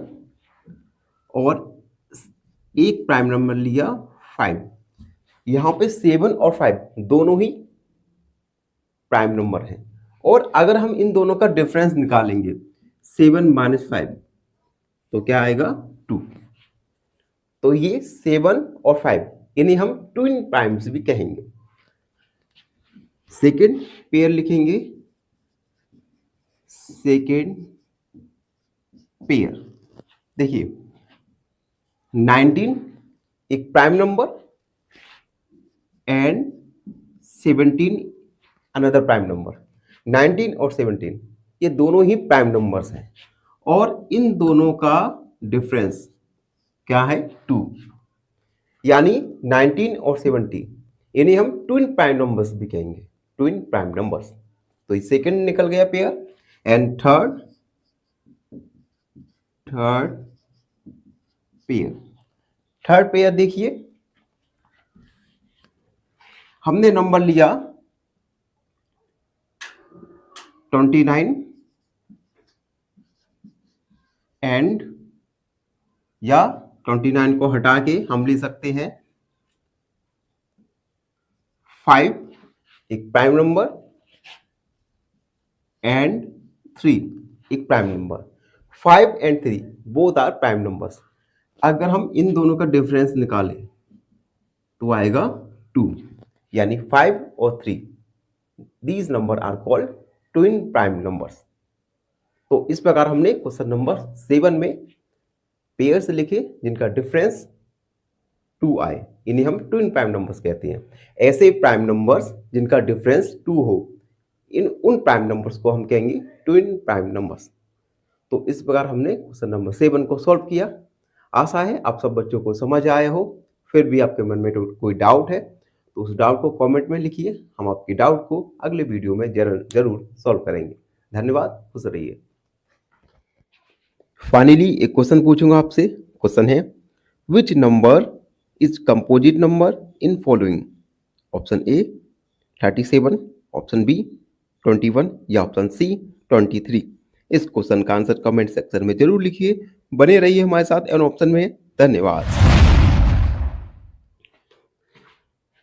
और एक प्राइम नंबर लिया 5। यहां पे 7 और 5 दोनों ही प्राइम नंबर हैं, और अगर हम इन दोनों का डिफरेंस निकालेंगे 7 - 5 तो क्या आएगा 2। तो ये 7 और 5 इन्हें हम ट्विन प्राइम्स भी कहेंगे। सेकेंड पेयर लिखेंगे, देखिए 19 एक prime number and 17 another prime number. 19 और 17 ये दोनों ही प्राइम नंबर्स हैं, और इन दोनों का डिफरेंस क्या है 2। यानी 19 और 17 इन्हें हम ट्विन प्राइम नंबर्स भी कहेंगे, ट्विन प्राइम नंबर्स। तो सेकंड निकल गया पेयर। एंड थर्ड पेयर देखिए हमने नंबर लिया 29 एंड, या 29 को हटा के हम ले सकते हैं 5 एक प्राइम नंबर एंड 3 एक prime number. 5 and 3 both are prime numbers. अगर हम इन दोनों का डिफरेंस निकालें तो आएगा 2, यानी 5 और 3 these number are called twin prime numbers. तो इस प्रकार हमने क्वेश्चन नंबर 7 में पेयर्स लिखे जिनका डिफरेंस 2 आए, इन्हें हम ट्विन प्राइम नंबर्स कहते हैं। ऐसे प्राइम नंबर्स जिनका डिफरेंस 2 हो, उन प्राइम नंबर्स को हम कहेंगे ट्विन प्राइम नंबर्स। तो इस प्रकार हमने क्वेश्चन नंबर 7 को सॉल्व किया। आशा है आप सब बच्चों को समझ आया हो। फिर भी आपके मन में कोई डाउट है तो उस डाउट को कमेंट में लिखिए, हम आपकी डाउट को अगले वीडियो में जरूर सॉल्व करेंगे। धन्यवाद, खुश रहिए। फाइनली एक क्वेश्चन पूछूंगा आपसे। क्वेश्चन है, which number is composite number in following? Option A 37, option B 21 या ऑप्शन सी 23। इस क्वेश्चन का आंसर कमेंट सेक्शन में जरूर लिखिए। बने रहिए हमारे साथ एन ऑप्शन में। धन्यवाद।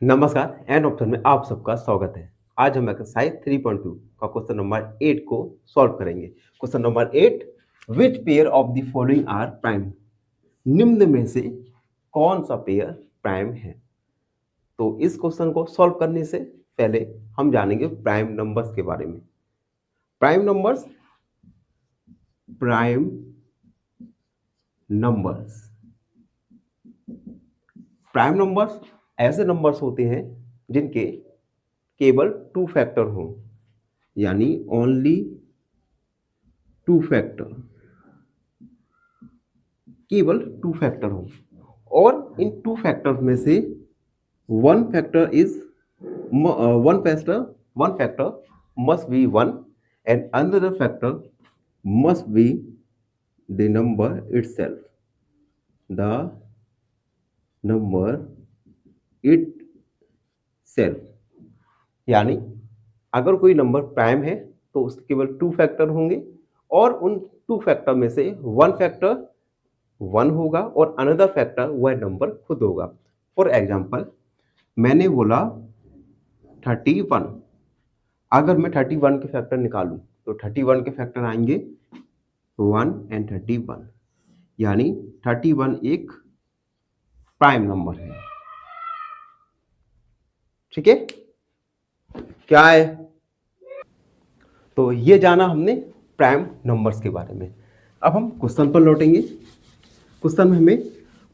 नमस्कार, एन ऑप्शन में आप सबका स्वागत है। आज हम एक्सरसाइज 3.2 का क्वेश्चन नंबर 8 को सॉल्व करेंगे। Question number 8, which pair of the following are prime? निम्न में से कौन सा पेयर प्राइम है? तो इस क्वेश्चन को सॉल्व करने से पहले हम जानेंगे प्राइम नंबर्स के बारे में। प्राइम नंबर्स प्राइम नंबर्स ऐसे नंबर्स होते हैं जिनके केवल 2 फैक्टर हों, यानी ओनली 2 फैक्टर, केवल 2 फैक्टर हों। और इन 2 फैक्टर्स में से one factor must be 1 and another factor must be the number itself. यानी अगर कोई नंबर प्राइम है तो उसके केवल 2 फैक्टर होंगे और उन 2 फैक्टर में से 1 फैक्टर 1 होगा और अनदर फैक्टर वह नंबर खुद होगा। फॉर एग्जाम्पल, मैंने बोला 31। अगर मैं 31 के फैक्टर निकालूं तो 31 के फैक्टर आएंगे 1 एंड 31, यानी 31 एक प्राइम नंबर है। ठीक है, क्या है? तो ये जाना हमने प्राइम नंबर्स के बारे में। अब हम क्वेश्चन पर लौटेंगे। क्वेश्चन में हमें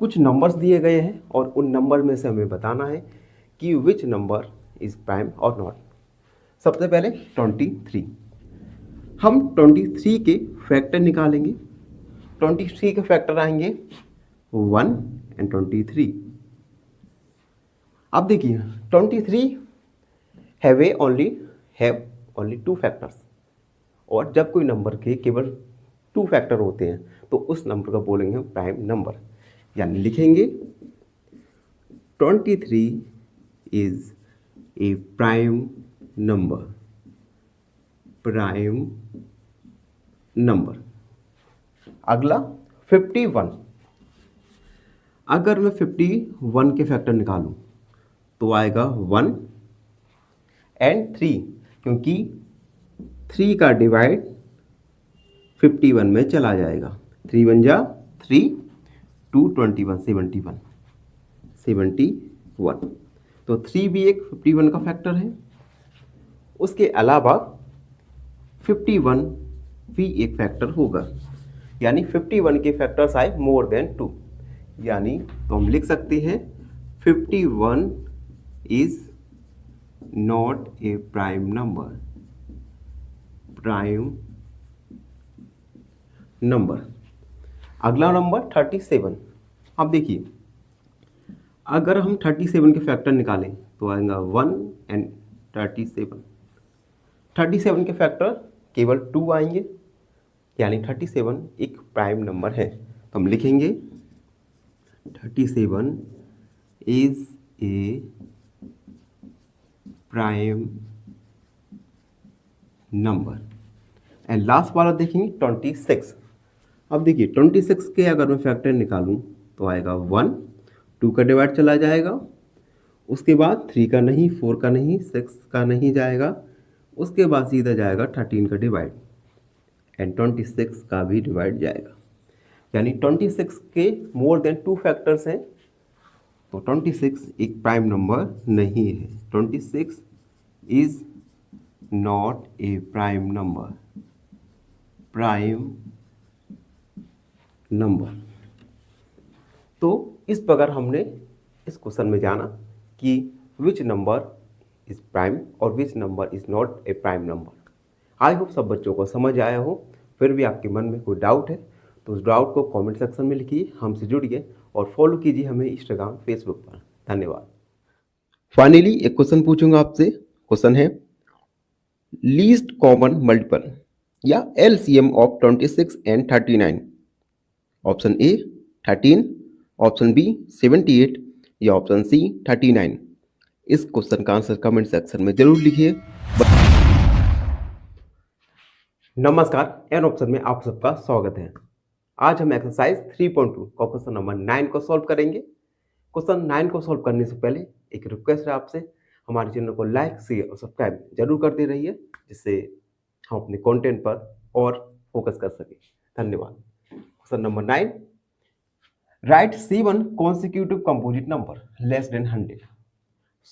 कुछ नंबर्स दिए गए हैं और उन नंबर में से हमें बताना है कि विच नंबर इज प्राइम और नॉट। सबसे पहले 23। हम 23 के फैक्टर निकालेंगे। 23 के फैक्टर आएंगे 1 एंड 23। अब देखिए 23 हैव ओनली 2 फैक्टर्स, और जब कोई नंबर के केवल 2 फैक्टर होते हैं तो उस नंबर को बोलेंगे प्राइम नंबर। यानी लिखेंगे 23 इज ए प्राइम नंबर। अगला 51। अगर मैं 51 के फैक्टर निकालूं तो आएगा 1 एंड 3, क्योंकि 3 का डिवाइड 51 में चला जाएगा। 3 1 जा 3, 2 21 71। तो 3 भी एक 51 का फैक्टर है। उसके अलावा 51 भी एक फैक्टर होगा, यानी 51 के फैक्टर्स आए मोर देन 2, यानी तो हम लिख सकते हैं 51 is not a prime number. अगला नंबर 37। अब देखिए, अगर हम 37 के फैक्टर निकालें तो आएगा 1 एंड 37। 37 के फैक्टर केवल 2 आएंगे, यानी 37 एक प्राइम नंबर है। तो हम लिखेंगे 37 is a prime number. And last वाला देखेंगे 26। अब देखिए 26 के अगर मैं फैक्टर निकालूं तो आएगा 1, 2 का डिवाइड चला जाएगा, उसके बाद 3 का नहीं, 4 का नहीं, 6 का नहीं जाएगा, उसके बाद सीधा जाएगा 13 का डिवाइड एंड 26 का भी डिवाइड जाएगा। यानी 26 के मोर देन 2 फैक्टर्स हैं, तो 26 एक प्राइम नंबर नहीं है। 26 is not a prime number. तो इस प्रकार हमने इस क्वेश्चन में जाना कि विच नंबर इज प्राइम और विच number is not a prime number. I hope सब बच्चों को समझ आया हो। फिर भी आपके मन में कोई डाउट है तो उस डाउट को कमेंट सेक्शन में लिखिए, हमसे जुड़िए और फॉलो कीजिए हमें इंस्टाग्राम, फेसबुक पर। धन्यवाद। फाइनली एक क्वेश्चन पूछूंगा आपसे। क्वेश्चन है लीस्ट कॉमन मल्टीपल या LCM of 26 and 39। Option A 13, option B 78 या ऑप्शन सी 39। इस क्वेश्चन का आंसर कमेंट सेक्शन में जरूर लिखिए। नमस्कार, एन ऑप्शन में आप सबका स्वागत है। आज हम एक्सरसाइज 3.2 का क्वेश्चन नंबर 9 को सॉल्व करेंगे। क्वेश्चन 9 को सॉल्व करने से पहले एक रिक्वेस्ट है आपसे, हमारे चैनल को लाइक, शेयर और सब्सक्राइब जरूर करते रहिए, जिससे हम अपने कंटेंट पर और फोकस कर सकें। धन्यवाद। Question number 9, right 7 consecutive composite number less than 100।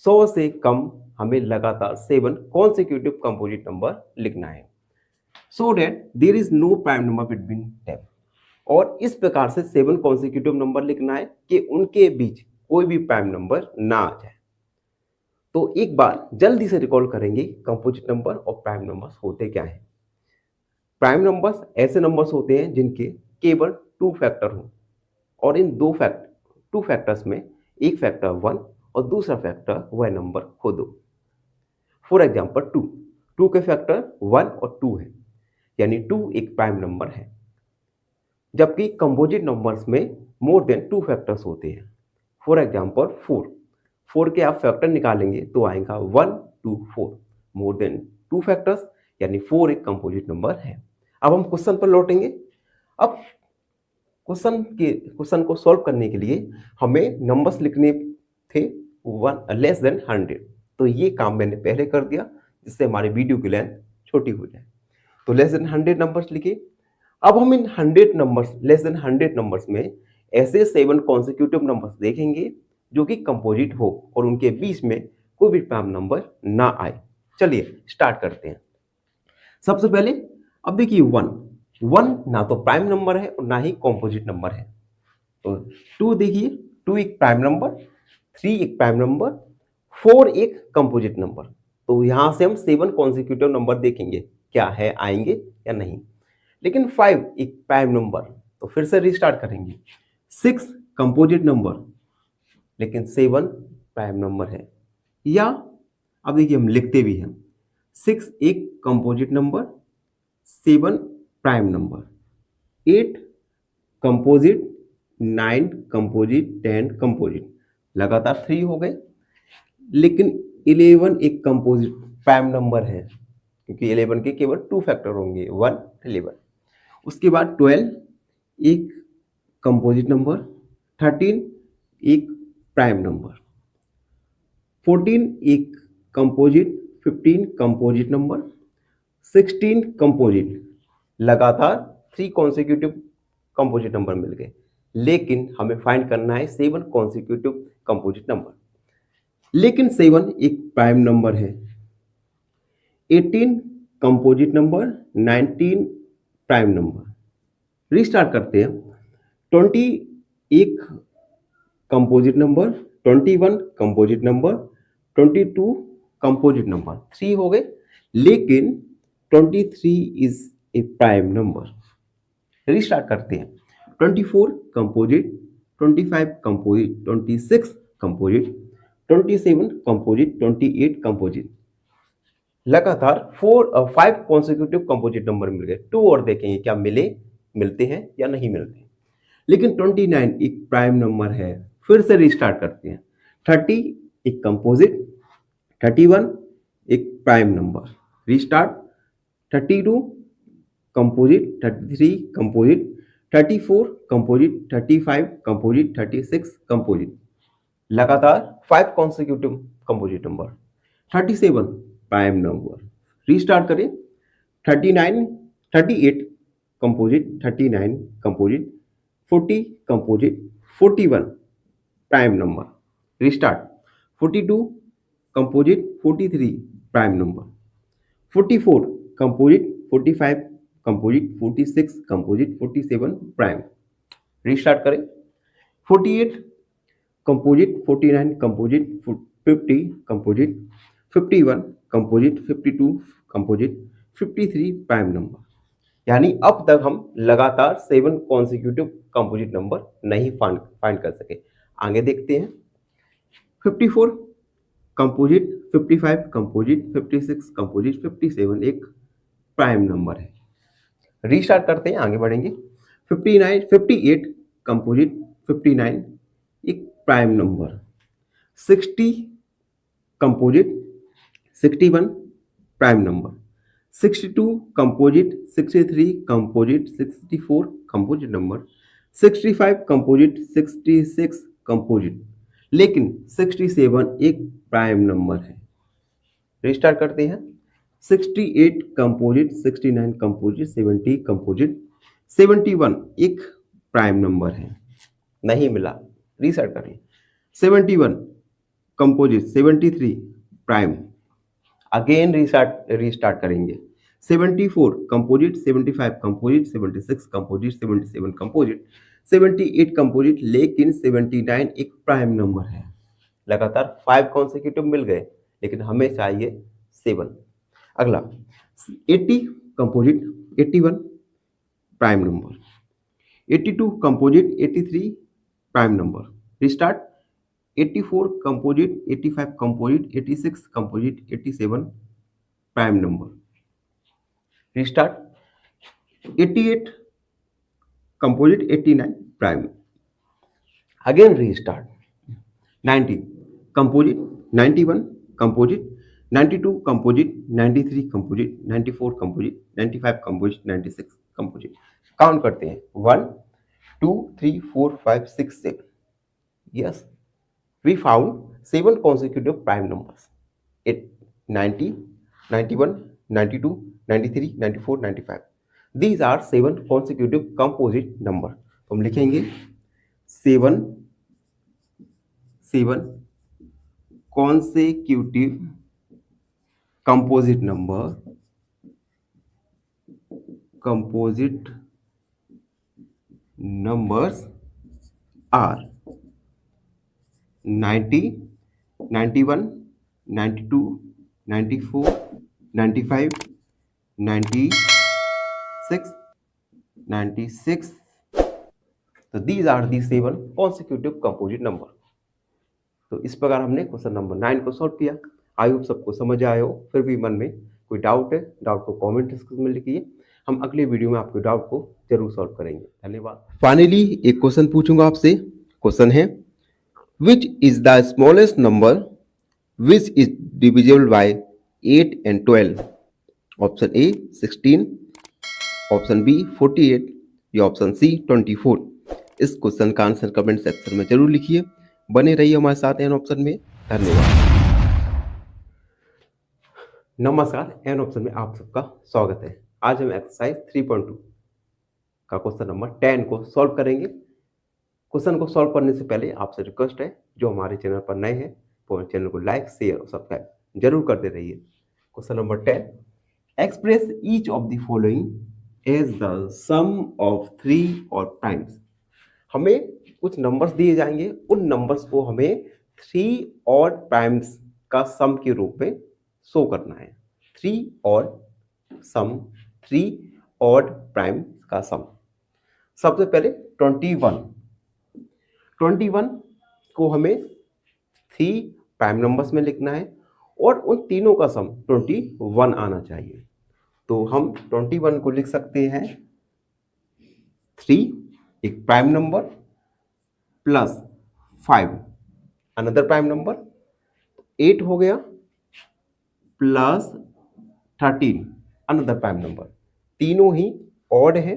100 से कम हमें लगातार 7 कॉन्सिक्यूटिव कंपोजिट नंबर लिखना है, so that there is no prime number between them. और इस प्रकार से 7 कॉन्सिक्यूटिव नंबर लिखना है कि उनके बीच कोई भी प्राइम नंबर ना आ जाए। तो एक बार जल्दी से रिकॉल करेंगे कंपोजिट नंबर और प्राइम नंबर्स होते क्या हैं। प्राइम नंबर्स ऐसे नंबर्स होते हैं जिनके केवल 2 फैक्टर हो, और इन 2 फैक्टर्स में एक फैक्टर 1 और दूसरा फैक्टर वह नंबर खुद हो। फॉर एग्जाम्पल 2 के फैक्टर 1 और 2 है, यानी 2 एक प्राइम नंबर है। जबकि कंपोजिट नंबर्स में मोर देन 2 फैक्टर्स होते हैं। फॉर एग्जाम्पल 4 के आप फैक्टर निकालेंगे तो आएगा 1, 2, 4, मोर देन 2 फैक्टर्स, यानी 4 एक कंपोजिट नंबर है। अब हम क्वेश्चन पर लौटेंगे। अब क्वेश्चन को सॉल्व करने के लिए हमें नंबर्स लिखने थे 1 लेस देन 100, तो ये काम मैंने पहले कर दिया, जिससे हमारी वीडियो की लेंथ छोटी हो जाए। तो लेस देन 100 नंबर्स लिखे। अब हम इन 100 नंबर्स, लेस देन 100 नंबर्स में ऐसे 7 कॉन्सिक्यूटिव नंबर्स देखेंगे जो कि कंपोजिट हो और उनके बीच में कोई भी प्राइम नंबर ना आए। चलिए स्टार्ट करते हैं। सबसे पहले अब देखिए 1 ना तो प्राइम नंबर है और ना ही कंपोजिट नंबर है। तो 2 देखिए, 2 एक प्राइम नंबर, 3 एक प्राइम नंबर, 4 एक कंपोजिट नंबर। तो यहां से हम 7 कॉन्सिक्यूटिव नंबर देखेंगे क्या है, आएंगे या नहीं। लेकिन 5 एक प्राइम नंबर, तो फिर से रिस्टार्ट करेंगे। 6 कंपोजिट नंबर, लेकिन 7 प्राइम नंबर है। या अब देखिए हम लिखते भी हैं, 6 एक composite number, 7 prime number, 8 composite, 9 composite, 10 composite, लगातार 3 हो गए। लेकिन 11 एक कंपोजिट प्राइम नंबर है, क्योंकि 11 के केवल 2 फैक्टर होंगे, 1, 11। उसके बाद 12 एक कंपोजिट नंबर, 13 एक प्राइम नंबर, 14 एक कंपोजिट, 15 कंपोजिट नंबर, 16 कंपोजिट। लगातार 3 कॉन्सिक्यूटिव कंपोजिट नंबर मिल गए, लेकिन हमें फाइंड करना है 7 कॉन्सिक्यूटिव कंपोजिट नंबर। लेकिन 7 एक प्राइम नंबर है। 18 composite number, 19 prime number. Restart करते हैं। 20 एक composite number, 21 composite number, 22 composite number, 3 हो गए। लेकिन 23 is a prime number. Restart करते हैं। 24 composite, 25 composite, 26 composite, 27 composite, 28 composite. लगातार 5 कॉन्सिक्यूटिव कंपोजिट नंबर मिल गए। 2 और देखेंगे क्या मिलते हैं या नहीं मिलते। लेकिन 29 एक प्राइम नंबर है। फिर से रिस्टार्ट करते हैं। 30 एक कंपोजिट, 31 एक prime number. Restart. 32 composite, 33 composite, 34 composite, 35 composite, 36 composite. लगातार 5 consecutive composite number. 37 prime number. Restart करें। 39, 38 composite, 39 composite, 40 composite, 41 prime number. Restart. 42 composite, 43 prime number, 44 composite, 45 composite, 46 composite, 47 prime. Restart करें। 48 composite, 49 composite, 50 composite, 51 composite, 52 composite, 53 prime number. यानी अब तक हम लगातार 7 consecutive composite number नहीं find कर सके। आगे देखते हैं। 54 कंपोजिट, 55 कंपोजिट, 56 कंपोजिट, 57 एक प्राइम नंबर है। रीस्टार्ट करते हैं, आगे बढ़ेंगे। 58 कंपोजिट, 59 एक prime number, 60 composite, 61 prime number, 62 composite, 63 composite, 64 composite number, 65 composite, 66 composite, लेकिन 67 एक प्राइम नंबर है। रिस्टार्ट करते हैं। 68 कंपोजिट, 69 कंपोजिट, 70 कंपोजिट, 71 एक प्राइम नंबर है, नहीं मिला। रीसेट करें। 71 कंपोजिट, 73 प्राइम, अगेन रीस्टार्ट करेंगे। 74 composite, 75 composite, 76 composite, 77 composite, 78 composite, लेकिन 79 एक प्राइम नंबर है। लगातार 5 कॉन्सेक्यूटिव मिल गए, लेकिन हमें चाहिए 7। अगला 80 composite, 81 prime number, 82 composite, 83 prime number. Restart. 84 composite, 85 composite, 86 composite, 87 prime number. Restart. 88 composite, 89 prime, again restart. 90 composite, 91 composite, 92 composite, 93 composite, 94 composite, 95 composite, 96 composite. Count करते हैं। 1 2 3 4 5 6 7। Yes, we found 7 consecutive prime numbers. 90, 91, 92, 93, 94, 95. These are 7 consecutive composite number. तो हम लिखेंगे 7 consecutive composite numbers are 90, 91, 92, 94, 95, 96, 96. तो these are the 7 consecutive composite number. तो इस प्रकार हमने क्वेश्चन नंबर 9 को सॉल्व किया। आई होप सबको समझ आए हो। फिर भी मन में कोई डाउट है, डाउट को कमेंट सेक्शन में लिखिए। हम अगले वीडियो में आपके डाउट को जरूर सॉल्व करेंगे। धन्यवाद। फाइनली एक क्वेश्चन पूछूंगा आपसे। क्वेश्चन है, which is the smallest number which is divisible by 8 and 12? Option A 16, option B 48 या ऑप्शन सी 24। इस क्वेश्चन का आंसर कमेंट सेक्शन में जरूर लिखिए। बने रहिए हमारे साथ एन ऑप्शन में। धन्यवाद। नमस्कार, एन ऑप्शन में आप सबका स्वागत है। आज हम एक्सरसाइज 3.2 का क्वेश्चन नंबर 10 को सॉल्व करेंगे। क्वेश्चन को सॉल्व करने से पहले आपसे रिक्वेस्ट है, जो हमारे चैनल पर नए हैं वो चैनल को लाइक, शेयर और सब्सक्राइब जरूर करते रहिए। Question number 10, express each of the following as the sum of 3 और प्राइम्स। हमें कुछ नंबर्स दिए जाएंगे, उन नंबर्स को हमें 3 और प्राइम्स का सम के रूप में शो करना है। 3 और सम, 3 और प्राइम का सम। सबसे पहले 21 को हमें 3 प्राइम नंबर्स में लिखना है और उन तीनों का सम 21 आना चाहिए। तो हम 21 को लिख सकते हैं 3 एक prime number plus 5 another prime number, 8 हो गया प्लस 13 अनदर प्राइम नंबर। तीनों ही ऑड है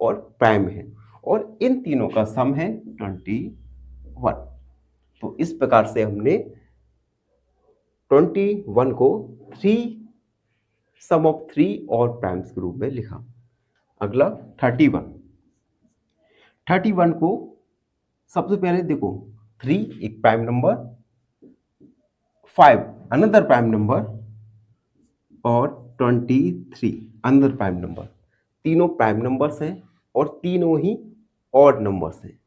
और प्राइम है और इन तीनों का सम है 21। तो इस प्रकार से हमने 21 को 3 सम ऑफ 3 और प्राइम्स के रूप में लिखा। अगला 31 को सबसे पहले देखो, 3 एक prime number, 5 another prime number और 23 अनदर प्राइम नंबर। तीनों प्राइम नंबर्स हैं और तीनों ही ऑड नंबर्स हैं।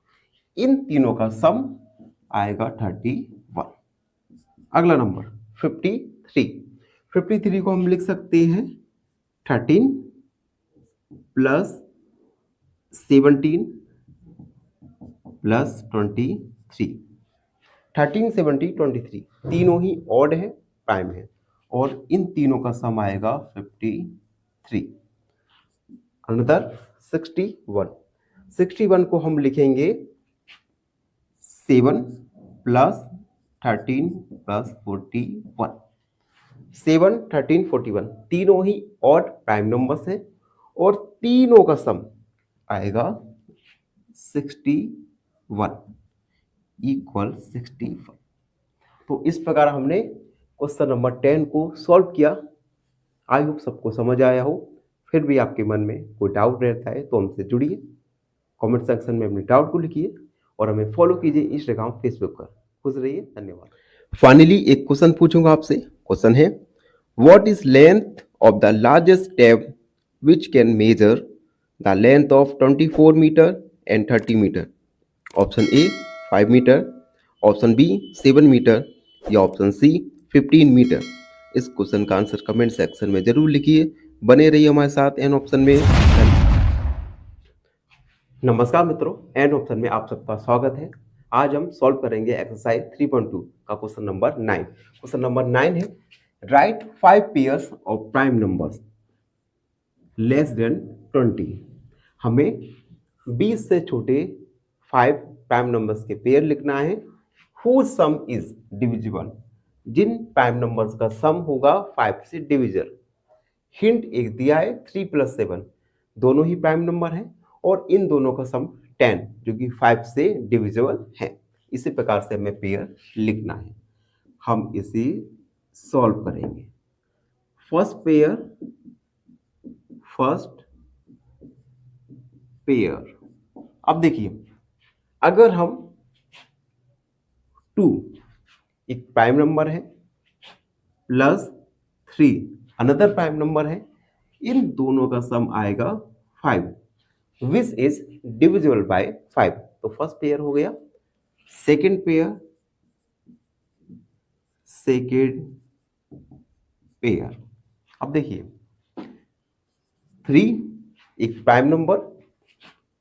इन तीनों का सम आएगा 31। अगला नंबर 53 को हम लिख सकते हैं 13 प्लस 17 प्लस 23। 13, 17, 23 तीनों ही ऑड है, प्राइम है, और इन तीनों का सम आएगा 53। अनदर 61। 61 को हम लिखेंगे 7 प्लस 13 प्लस 41। 7, 13, 41 तीनों ही ऑड प्राइम नंबर्स हैं और तीनों का सम आएगा 61 इक्वल 61। तो इस प्रकार हमने क्वेश्चन नंबर 10 को सॉल्व किया। आई होप सबको समझ आया हो। फिर भी आपके मन में कोई डाउट रहता है तो हमसे जुड़िए, कमेंट सेक्शन में अपने डाउट को लिखिए और हमें फॉलो कीजिए इंस्टाग्राम, फेसबुक पर। खुश रहिए, धन्यवाद। फाइनली एक क्वेश्चन पूछूंगा आपसे। क्वेश्चन है, what is length of the largest tape which can measure the length of 24 metre and 30 metre? Option A 5 metre, option B 7 metre या ऑप्शन सी 15 मीटर। इस क्वेश्चन का आंसर कमेंट सेक्शन में जरूर लिखिए। बने रहिए हमारे साथ एन ऑप्शन में। नमस्कार मित्रों, एन ऑप्शन में आप सबका स्वागत है। आज हम सॉल्व करेंगे एक्सरसाइज 3.2 का क्वेश्चन नंबर 9। क्वेश्चन नंबर 9 है, right 5 pairs of prime numbers less than 20। हमें 20 से छोटे 5 प्राइम नंबर्स के पेयर लिखना है। whose sum is divisible, जिन प्राइम नंबर्स का सम होगा 5 से डिविजल। हिंट एक दिया है 3 प्लस 7 दोनों ही प्राइम नंबर हैं और इन दोनों का सम 10 जो कि 5 से डिविजिबल है। इसी प्रकार से हमें पेयर लिखना है। हम इसे सॉल्व करेंगे। First pair. अब देखिए, अगर हम 2 एक प्राइम नंबर है प्लस 3 अनदर प्राइम नंबर है, इन दोनों का सम आएगा 5 विच इज डिविजिबल बाय 5। तो फर्स्ट पेयर हो गया। Second pair. अब देखिए, 3 एक प्राइम नंबर,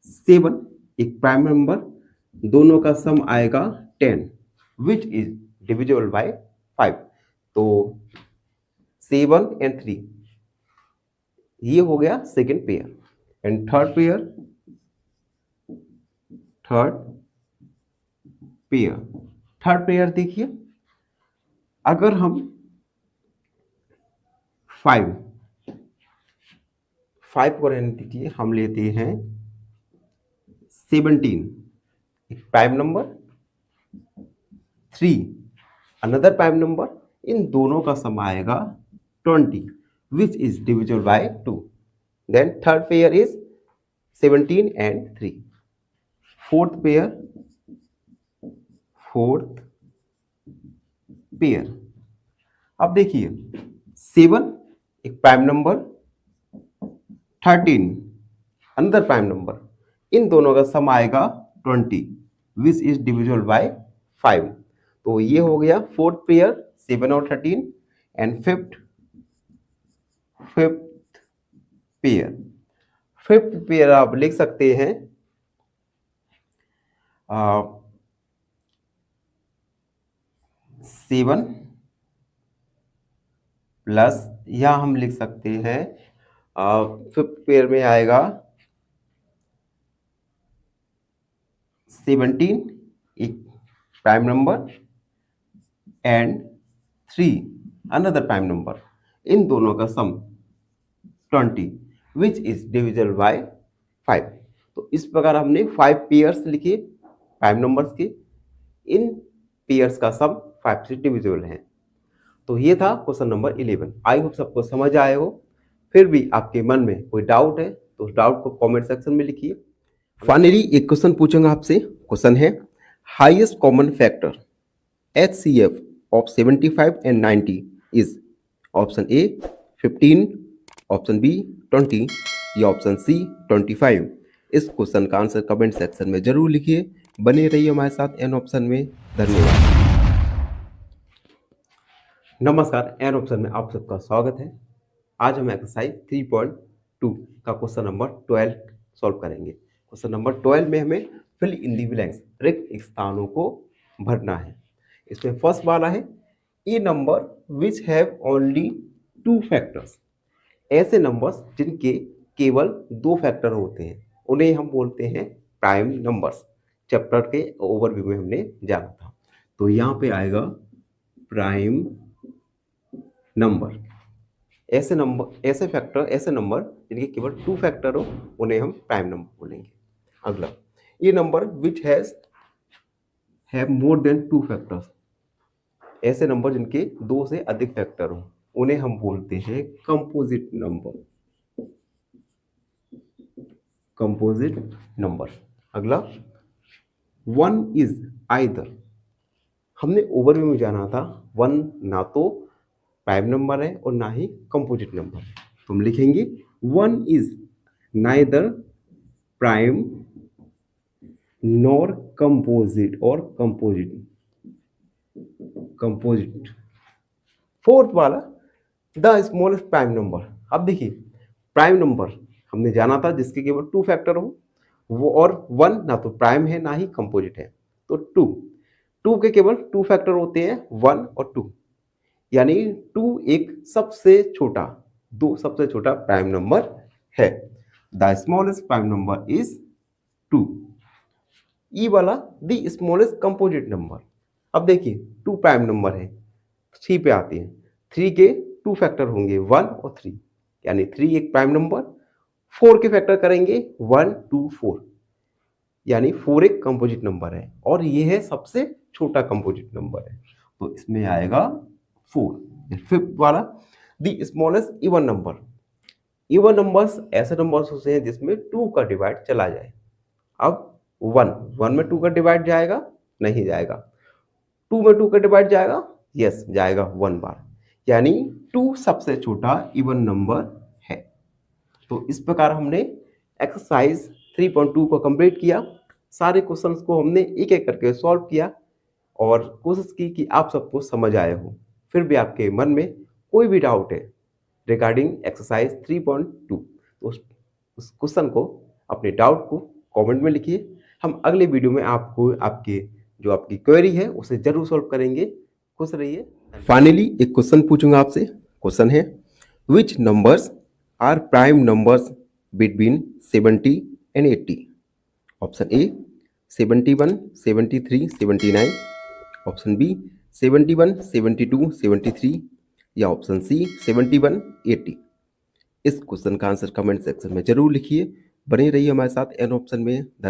7 एक प्राइम नंबर, दोनों का सम आएगा 10 विच इज डिविजिबल बाय 5। तो 7 एंड 3 ये हो गया second pair. And third pair देखिए, अगर हम 5 को रहने दीजिए, हम लेते हैं 17 एक prime number, 3 another prime number, इन दोनों का सम आएगा 20 which is divisible by 2। Then third pair is 17 and 3। Fourth pair. अब देखिए, 7 एक prime number, 13 another prime number, इन दोनों का सम आएगा 20 विच इज डिविजिबल बाय 5। तो ये हो गया फोर्थ पेयर 7 और 13। एंड फिफ्थ पेयर आप लिख सकते हैं 7 प्लस, यहां हम लिख सकते हैं फिफ्थ पेयर में आएगा 17 एक prime number and 3 another prime number, इन दोनों का sum 20 which is divisible by 5। तो इस प्रकार हमने 5 पेयर्स लिखे प्राइम नंबर्स के। इन पेयर्स का सम 5 से डिविजिबल है। तो ये था क्वेश्चन नंबर 11। आई होप सबको समझ आए हो। फिर भी आपके मन में कोई डाउट है तो उस डाउट को कमेंट सेक्शन में लिखिए। फाइनली एक क्वेश्चन पूछूंगा आपसे। क्वेश्चन है, highest common factor HCF of 75 and 90 is option A 15, option B 20 या ऑप्शन सी 25। इस क्वेश्चन का आंसर कमेंट सेक्शन में जरूर लिखिए। बने रहिए हमारे साथ एन ऑप्शन में। धन्यवाद। नमस्कार, एन ऑप्शन में आप सबका स्वागत है। आज हम एक्सरसाइज 3.3 2 का क्वेश्चन नंबर 12 सॉल्व करेंगे। क्वेश्चन नंबर 12 में हमें फिल इन दी ब्लैंक्स रिक्त स्थानों को भरना है। इसमें फर्स्ट वाला है A number which have only 2 factors. ऐसे नंबर्स जिनके केवल 2 फैक्टर होते हैं उन्हें हम बोलते हैं प्राइम नंबर्स। चैप्टर के ओवरव्यू में हमने जाना था, तो यहाँ पे आएगा प्राइम नंबर। ऐसे नंबर जिनके केवल 2 फैक्टर हो उन्हें हम प्राइम नंबर बोलेंगे। अगला ये number which have more than 2 factors. ऐसे नंबर जिनके 2 से अधिक फैक्टर हो उन्हें हम बोलते हैं कंपोजिट नंबर। अगला 1 इज आइदर। हमने ओवरव्यू में जाना था 1 ना तो प्राइम नंबर है और ना ही कंपोजिट नंबर है, तो हम लिखेंगे 1 is neither prime nor composite. Fourth वाला द स्मॉलेस्ट प्राइम नंबर। अब देखिए प्राइम नंबर हमने जाना था जिसके केवल 2 फैक्टर हो वो, और 1 ना तो प्राइम है ना ही कंपोजिट है, तो 2 के केवल 2 फैक्टर होते हैं 1 और 2, यानी 2 एक सबसे छोटा प्राइम नंबर है। The smallest prime number is 2। ई वाला द स्मॉलेस्ट कंपोजिट नंबर। अब देखिए 2 प्राइम नंबर है, 3 पे आते हैं, 3 के 2 फैक्टर होंगे 1 और 3, यानी 3 एक प्राइम नंबर। 4 के फैक्टर करेंगे 1 2 4, यानी 4 एक कंपोजिट नंबर है और ये है सबसे छोटा कंपोजिट नंबर है, तो इसमें आएगा 4। फिफ्थ वाला the smallest even number. Even numbers ऐसे नंबर्स होते हैं जिसमें 2 का डिवाइड चला जाए। अब 1 में 2 का डिवाइड जाएगा? नहीं जाएगा। 2 में 2 का डिवाइड जाएगा? यस जाएगा 1 बार, यानी 2 सबसे छोटा इवन नंबर है। तो इस प्रकार हमने एक्सरसाइज 3.2 को कंप्लीट किया। सारे क्वेश्चंस को हमने एक एक करके सॉल्व किया और कोशिश की कि आप सबको समझ आए हो। फिर भी आपके मन में कोई भी डाउट है रिगार्डिंग एक्सरसाइज 3.2 तो उस क्वेश्चन को, अपने डाउट को कमेंट में लिखिए। हम अगले वीडियो में आपको आपकी क्वेरी है उसे जरूर सॉल्व करेंगे। खुश रहिए। फाइनली एक क्वेश्चन पूछूंगा आपसे। क्वेश्चन है which numbers are prime numbers between 70 and 80। Option A 71, 73, 79, option B 71, 72, 73 या ऑप्शन सी 71, 80। इस क्वेश्चन का आंसर कमेंट सेक्शन में जरूर लिखिए। बने रहिए हमारे साथ एन ऑप्शन में। धन्यवाद।